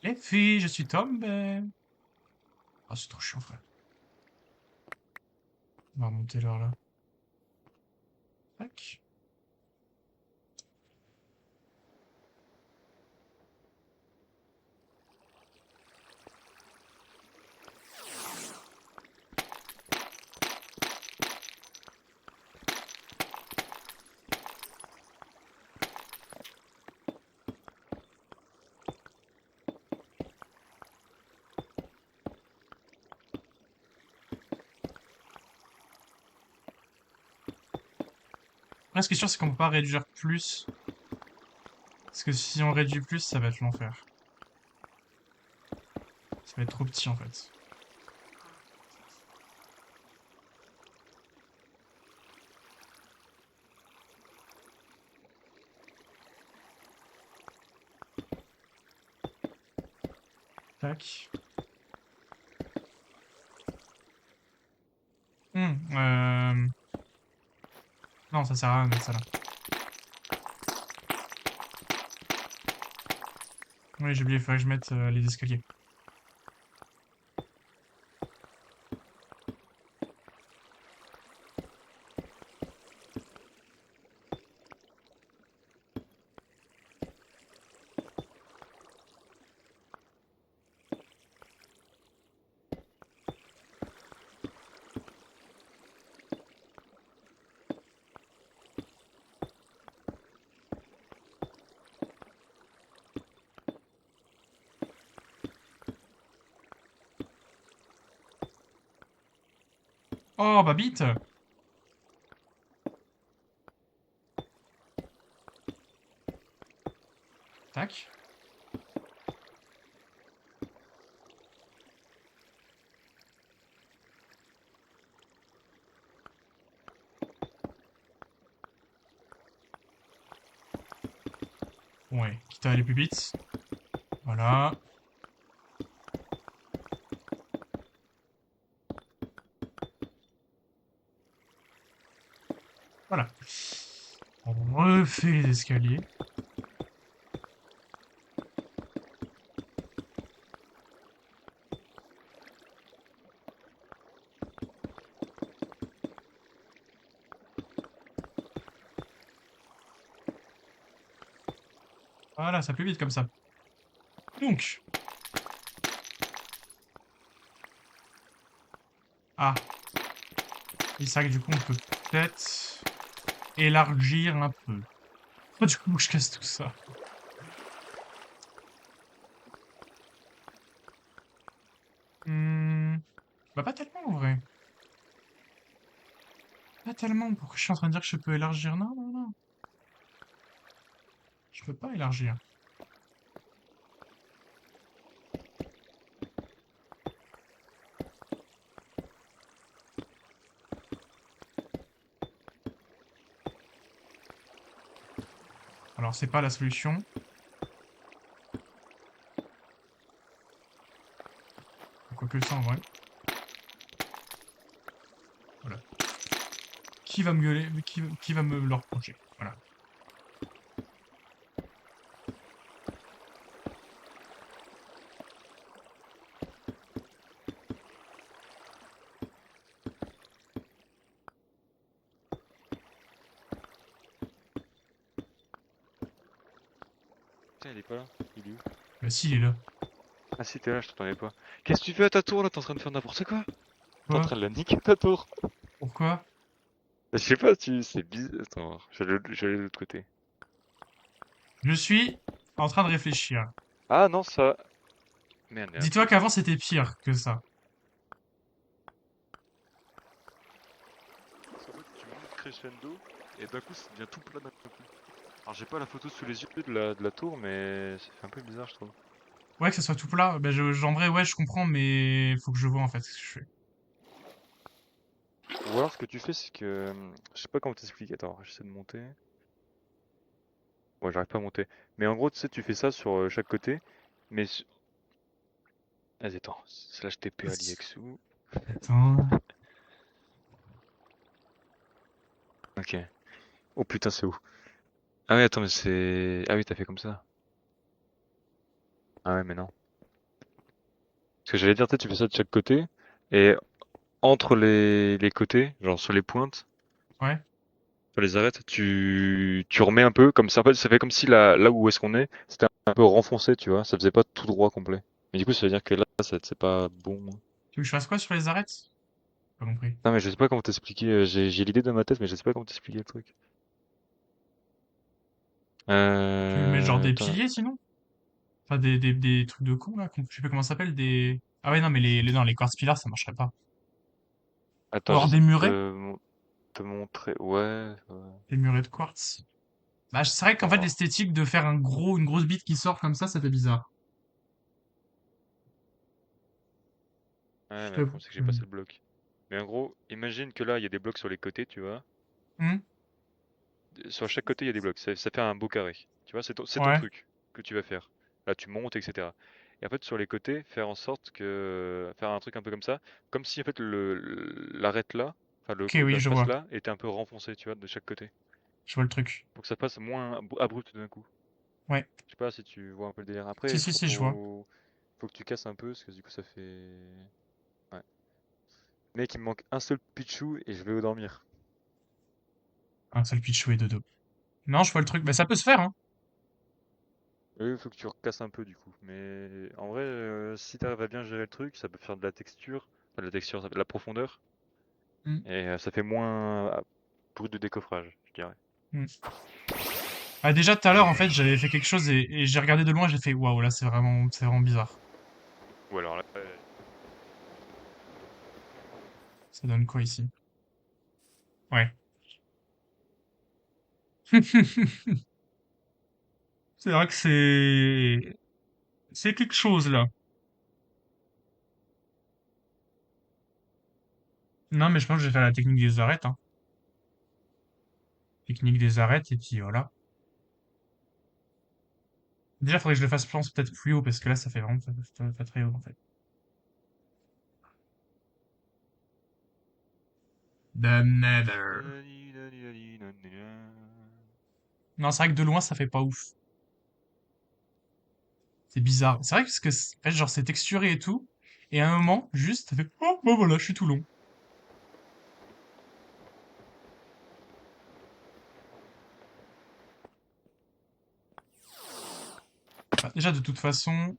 Les filles, je suis tombé. Ah, c'est trop chiant, frère. On va remonter l'heure là. Tac. Après, ce qui est sûr, c'est qu'on peut pas réduire plus. Parce que si on réduit plus, ça va être l'enfer. Ça va être trop petit en fait. Tac. Hmm, Non, ça sert à rien de mettre ça là. Oui, j'ai oublié, il fallait que je mette les escaliers. Oh, bah bite! Tac. Ouais, quitte à aller plus vite. Voilà. Voilà. On refait les escaliers. Voilà, ça plus vite comme ça. Donc. Ah. Et c'est vrai que du coup, on peut peut-être élargir un peu. Oh, du coup, je casse tout ça. Hmm. Bah, pas tellement en vrai. Pas tellement. Pourquoi je suis en train de dire que je peux élargir? Non, non, non. Je peux pas élargir. Alors, c'est pas la solution. Quoique ça, en vrai. Voilà. Qui va me gueuler? Qui va me le reprocher? Voilà. Putain, il est pas là. Il est où? Bah, si, il est là. Ah si, t'es là, je t'entendais pas. Qu'est-ce que tu fais à ta tour là? T'es en train de faire n'importe quoi? T'es en Quoi? train de la niquer ta tour. Pourquoi? Je sais pas, c'est bizarre. Attends, je vais aller de l'autre côté. Je suis en train de réfléchir. Ah non, ça. Merde, il y a un Dis-toi truc. qu'avant, c'était pire que ça. Parce qu'en fait, tu montes crescendo et d'un coup, ça devient tout plat d'un coup. Alors, j'ai pas la photo sous les yeux de la tour, mais ça fait un peu bizarre, je trouve. Ouais, que ça soit tout plat. Bah, en vrai, ouais, je comprends, mais faut que je vois en fait ce que je fais. Ou alors, ce que tu fais, c'est que. Je sais pas comment t'expliquer. Attends, j'essaie de monter. Ouais, j'arrive pas à monter. Mais en gros, tu sais, tu fais ça sur chaque côté. Mais. Vas-y, attends. Slash TP Aliexou. Attends. Ok. Oh putain, c'est où? Ah oui, attends, mais c'est. Ah oui, t'as fait comme ça. Ah ouais, mais non. Parce que j'allais dire, tu fais ça de chaque côté. Et entre les côtés, genre sur les pointes, Ouais. sur les arêtes, tu remets un peu comme ça. En fait, ça fait comme si là où est-ce qu'on est, c'était un peu renfoncé, tu vois. Ça faisait pas tout droit complet. Mais du coup, ça veut dire que là, c'est pas bon. Tu veux que je fasse quoi sur les arêtes? Pas compris. Non, mais je sais pas comment t'expliquer. J'ai l'idée dans ma tête, mais je sais pas comment t'expliquer le truc. Tu veux mettre genre des Attends, piliers sinon? Enfin, des trucs de con là, je sais pas comment ça s'appelle, des. Ah ouais, non, mais non, les quartz pillars, ça marcherait pas. Ou attends, alors j'essaie des de murets? te montrer. Ouais, ouais. Des murets de quartz. Bah, c'est vrai qu'en fait, Attends. l'esthétique de faire une grosse bite qui sort comme ça fait bizarre. Ouais, Je mais le t'avoue. problème, c'est que j'ai pas assez de blocs. Mais en gros, imagine que là, il y a des blocs sur les côtés, tu vois. Hmm. Sur chaque côté, il y a des blocs. Ça fait un beau carré. Tu vois, c'est ton Ouais. truc que tu vas faire. Là, tu montes, etc. Et en fait, sur les côtés, faire en sorte que. Faire un truc un peu comme ça. Comme si en fait l'arête là, enfin Ok, oui, la je face vois. là, était un peu renfoncée, tu vois, de chaque côté. Je vois le truc. Pour que ça fasse moins abrupt d'un coup. Ouais. Je sais pas si tu vois un peu le délire. Si, Après, si, si, je vois. faut que tu casses un peu, parce que du coup, ça fait. Ouais. Mec, il me manque un seul Pichou et je vais dormir. Un seul Pichou et dodo. Non, je vois le truc. Bah, ça peut se faire, hein. Oui, il faut que tu recasses un peu du coup. Mais en vrai, si t'arrives à bien gérer le truc, ça peut faire de la texture. Enfin, de la texture, ça fait de la profondeur. Mm, Et ça fait moins brut de décoffrage, je dirais. mm. Ah, déjà, tout à l'heure, en fait, j'avais fait quelque chose et j'ai regardé de loin, j'ai fait, waouh, là, c'est vraiment bizarre. Ou alors là, Ça donne quoi ici? Ouais. C'est vrai que c'est quelque chose, là. Non, mais je pense que je vais faire la technique des arêtes, hein. Technique des arêtes, et puis voilà. Déjà, faudrait que je le fasse, je pense, peut-être plus haut, parce que là, ça fait vraiment pas très haut, en fait. The Nether. Non, c'est vrai que de loin, ça fait pas ouf. C'est bizarre. C'est vrai que, en fait, genre, c'est texturé et tout. Et à un moment, juste, ça fait, oh, bah voilà, je suis tout long. Bah, déjà, de toute façon,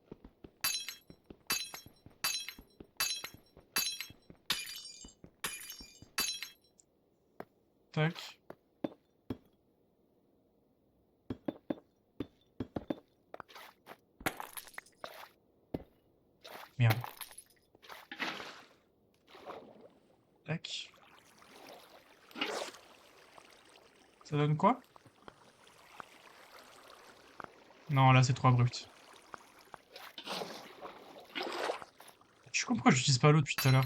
tac. Merde. Tac. Ça donne quoi? Non, là, c'est trop abrupt. Je comprends pourquoi j'utilise pas l'eau depuis tout à l'heure.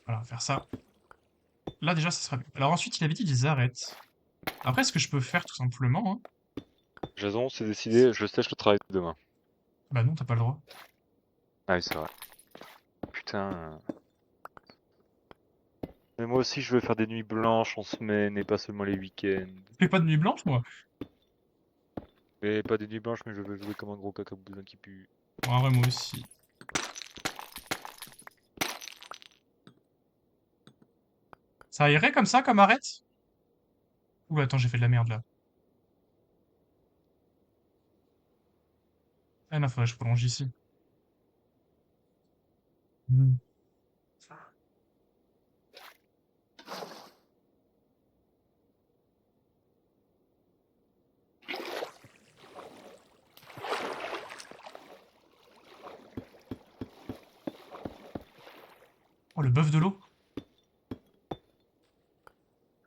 Voilà, faire ça. Là, déjà, ça sera bien. Alors ensuite, il avait dit des arêtes. Après, ce que je peux faire, tout simplement, hein. Jason, c'est décidé, je sèche le travail demain. Bah non, t'as pas le droit. Ah oui, c'est vrai. Putain. Mais moi aussi, je veux faire des nuits blanches en semaine et pas seulement les week-ends. Je fais pas de nuit blanche, moi. Mais pas des nuits blanches, mais je veux jouer comme un gros cacaboudin qui pue. Bon, en vrai, moi aussi. Ça irait comme ça, comme arête? Ouh, attends, j'ai fait de la merde, là. Ah non, faudrait que je prolonge ici. Hmm. Oh, le bœuf de l'eau.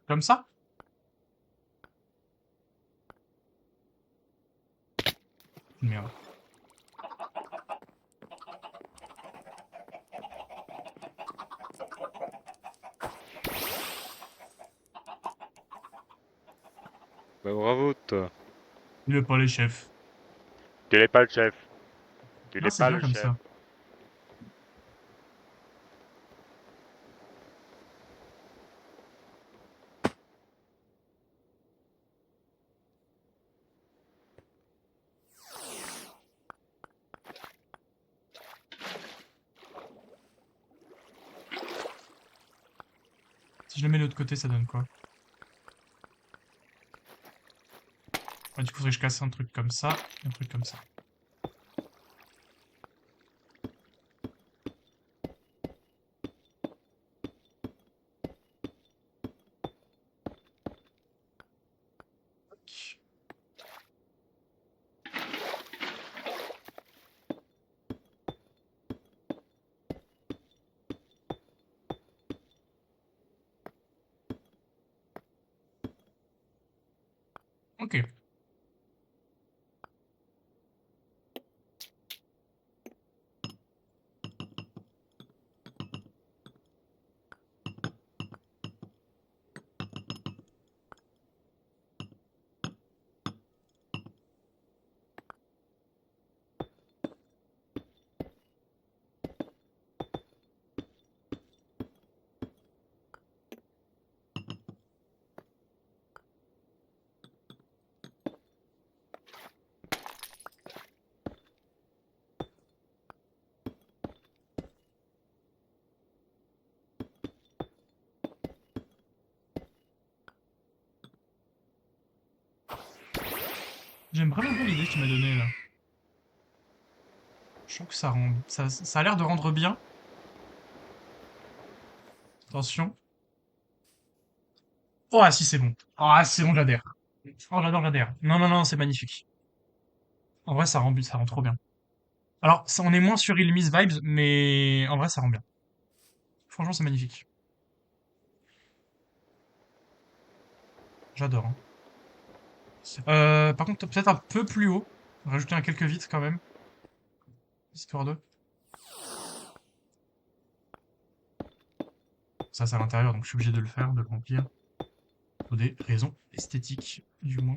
Comme ça? Merde. Bah bravo, toi. Il est pas les chefs. Tu n'es pas le chef. Tu Non, n'es c'est pas bien le comme chef. ça. Si je le mets de l'autre côté, ça donne quoi? Ouais, du coup, faudrait que je casse un truc comme ça, et un truc comme ça. Tac. Ok. J'aime vraiment bien l'idée qu'il m'a donnée là. Je trouve que ça a l'air de rendre bien. Attention. Oh, ah si, c'est bon. Ah, c'est bon, j'adhère. Oh, j'adhère. Non, non, non, c'est magnifique. En vrai, ça rend trop bien. Alors, on est moins sur Il Miss Vibes, mais en vrai, ça rend bien. Franchement, c'est magnifique. J'adore, hein. Par contre, peut-être un peu plus haut. Rajouter un quelques vitres quand même. Histoire de. Ça, c'est à l'intérieur, donc je suis obligé de le faire, de le remplir. Pour des raisons esthétiques, du moins.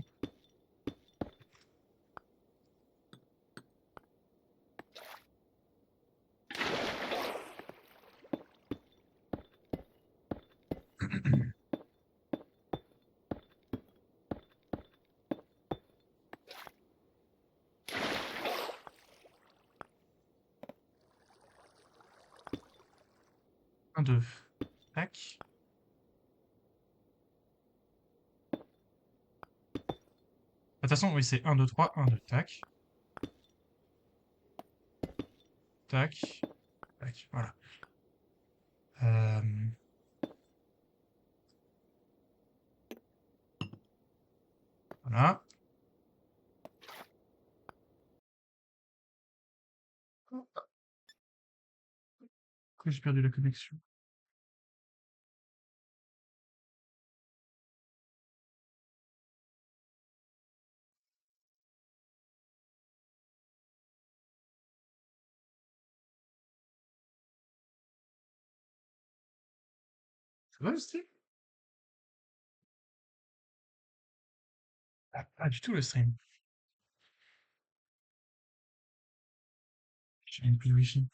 Un, deux. Tac. De toute façon, oui, c'est un, deux, trois, un, deux. Tac. Tac. Tac. Voilà. Euh, voilà. Pourquoi j'ai perdu la connexion? Ça va le stream? Ah, pas du tout le stream. J'ai même plus de wifi.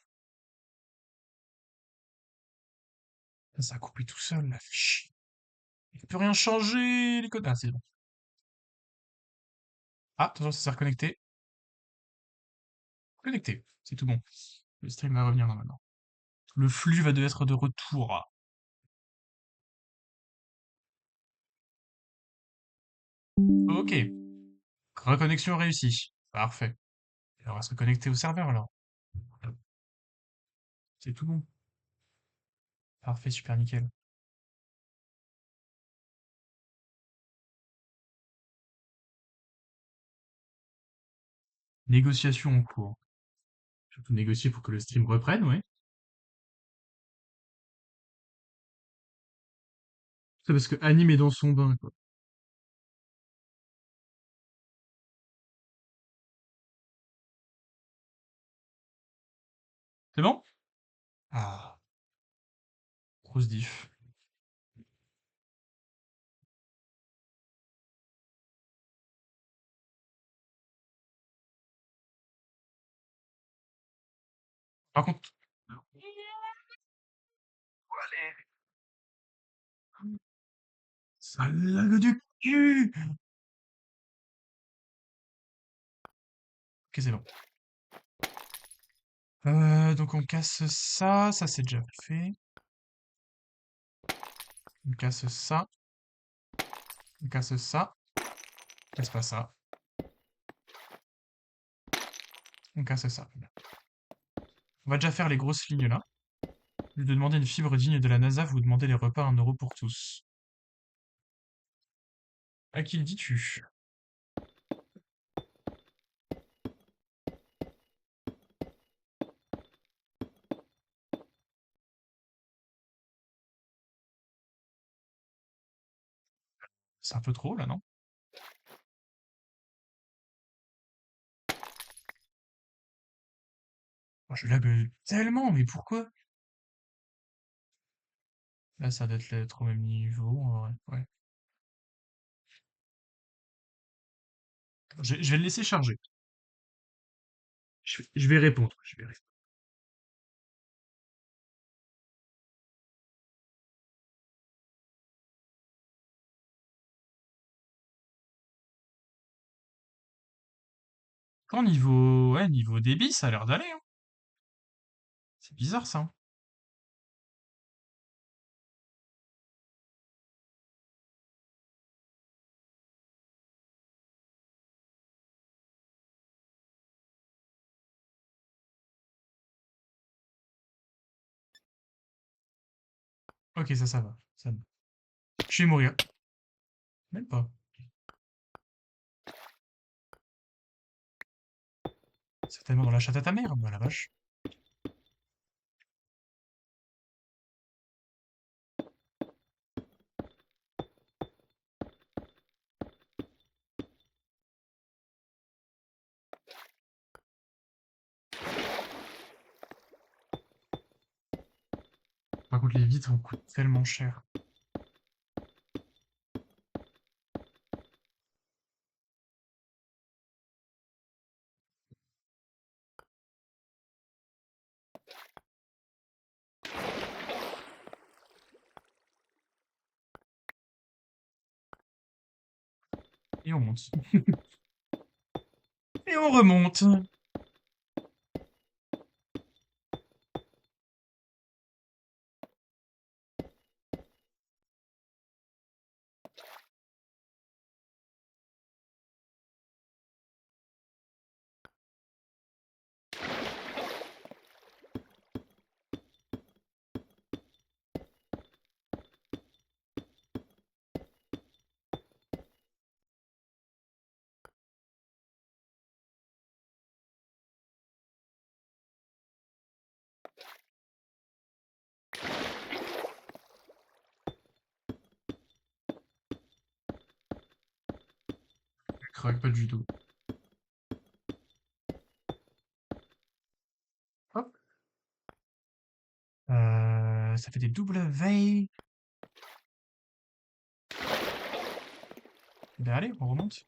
Ça a coupé tout seul, là. Chut. Il peut rien changer, les codes. Ah, c'est bon. Ah, attention, ça s'est reconnecté. Connecté. C'est tout bon. Le stream va revenir normalement. Le flux va devoir être de retour. Ok. Reconnexion réussie. Parfait. Et on va se reconnecter au serveur alors. C'est tout bon. Parfait, super nickel. Négociation en cours. Surtout négocier pour que le stream reprenne, ouais. C'est parce que Anime est dans son bain, quoi. C'est bon? Ah, grosse diff. Par contre, ça lag du cul! Ok, c'est bon. Donc on casse ça, ça c'est déjà fait. On casse ça, on casse ça, on casse pas ça, on casse ça. On va déjà faire les grosses lignes là. Au lieu de demander une fibre digne de la NASA, vous demandez les repas à 1 € pour tous. À qui le dis-tu? C'est un peu trop là, non? Oh, je lag tellement, mais pourquoi? Là, ça doit être au même niveau, en vrai. Ouais. Je vais le laisser charger. Je vais répondre. Je vais répondre. Quand niveau, ouais, niveau débit, ça a l'air d'aller, hein. C'est bizarre ça, hein. Ok, ça va. Ça va. Je vais mourir. Même pas. Certainement dans la chatte à ta mère, bah la vache. Par contre, les vitres coûtent tellement cher. Et on monte. Et on remonte. Craque pas du tout. Hop. Ça fait des doubles veilles. Ben allez, on remonte.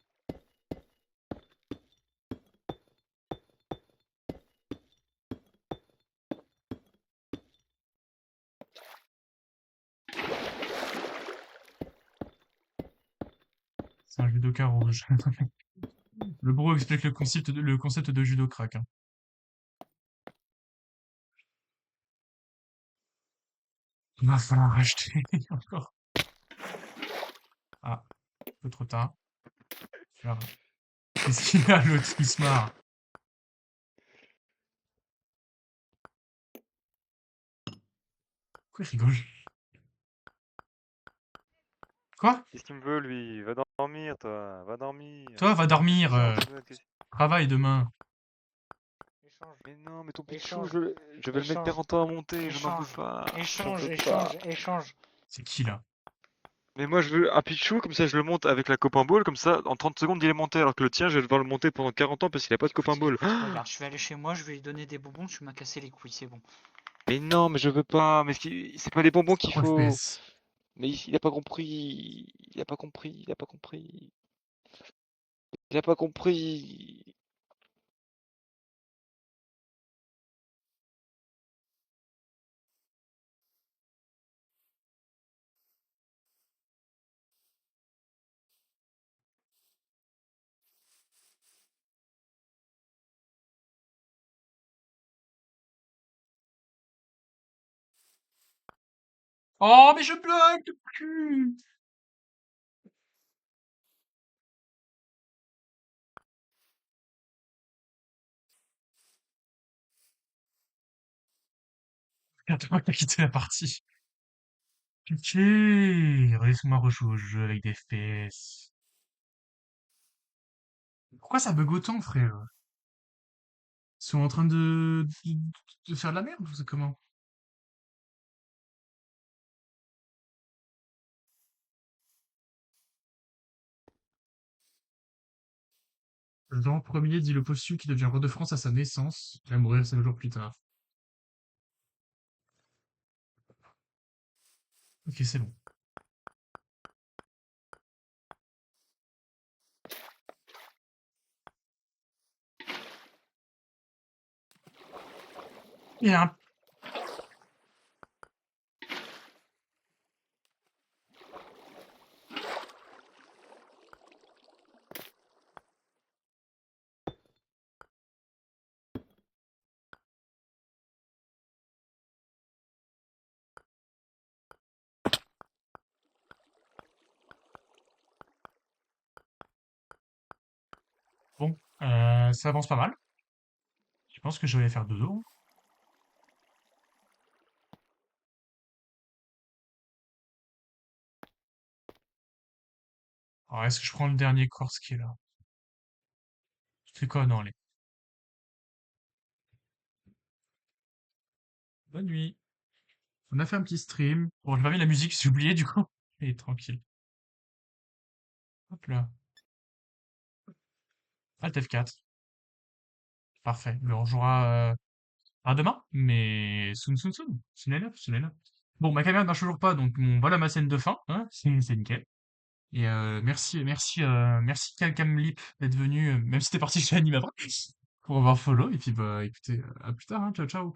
C'est un judoka rouge. Le bro explique le concept de judo crack, hein. Il va falloir racheter encore. Ah, un peu trop tard. Faire- Qu'est-ce qu'il a, l'autre, il se marre. Pourquoi il rigole? Quoi? Qu'est-ce qu'il me veut, lui? Va dormir, toi. Va dormir. Toi, va Qu'est-ce que dormir, c'est encore une question? travaille demain. Échange, Mais non, mais ton Pichou, échange, je vais le mettre échange, perdre en temps à monter, je n'en veux échange, pas. J'en échange, veux pas. échange, échange. C'est qui, là? Mais moi, je veux un Pichou, comme ça je le monte avec la Copin Ball, comme ça, en 30 secondes, il est monté, alors que le tien, je vais devoir le monter pendant 40 ans parce qu'il a pas de Copin Ball. Regarde, je vais aller chez moi, je vais lui donner des bonbons, tu m'as cassé les couilles, c'est bon. Mais non, mais je veux pas. Mais c'est pas les bonbons qu'il 3 faut. FPS. Mais il a pas compris. Il a pas compris. Il a pas compris. Il a pas compris. Oh, mais je bloque le cul! Attends, qui a quitté la partie. Pitié! Laisse-moi rejouer au jeu avec des FPS. Pourquoi ça bug autant, frère? Ils sont en train de faire de la merde ou c'est comment? Jean Ier dit le possu qui devient roi de France à sa naissance. Il va mourir 5 jours plus tard. Ok, c'est bon. Il y a un... Bon, ça avance pas mal. Je pense que je vais faire dodo, hein. Alors, est-ce que je prends le dernier course qui est là? C'est quoi? Non, allez. Bonne nuit. On a fait un petit stream. Bon, j'ai pas mis la musique, j'ai oublié du coup. Et tranquille. Hop là. Alt F4. Parfait. Mais on jouera à demain, mais soon, soon, soon. Soon enough, soon enough. Bon, ma caméra ne marche toujours pas, donc voilà ma scène de fin. Hein, c'est nickel. Et merci Calcamlip d'être venu, même si t'es parti chez Anime après, pour avoir follow. Et puis bah écoutez, à plus tard, hein, ciao ciao.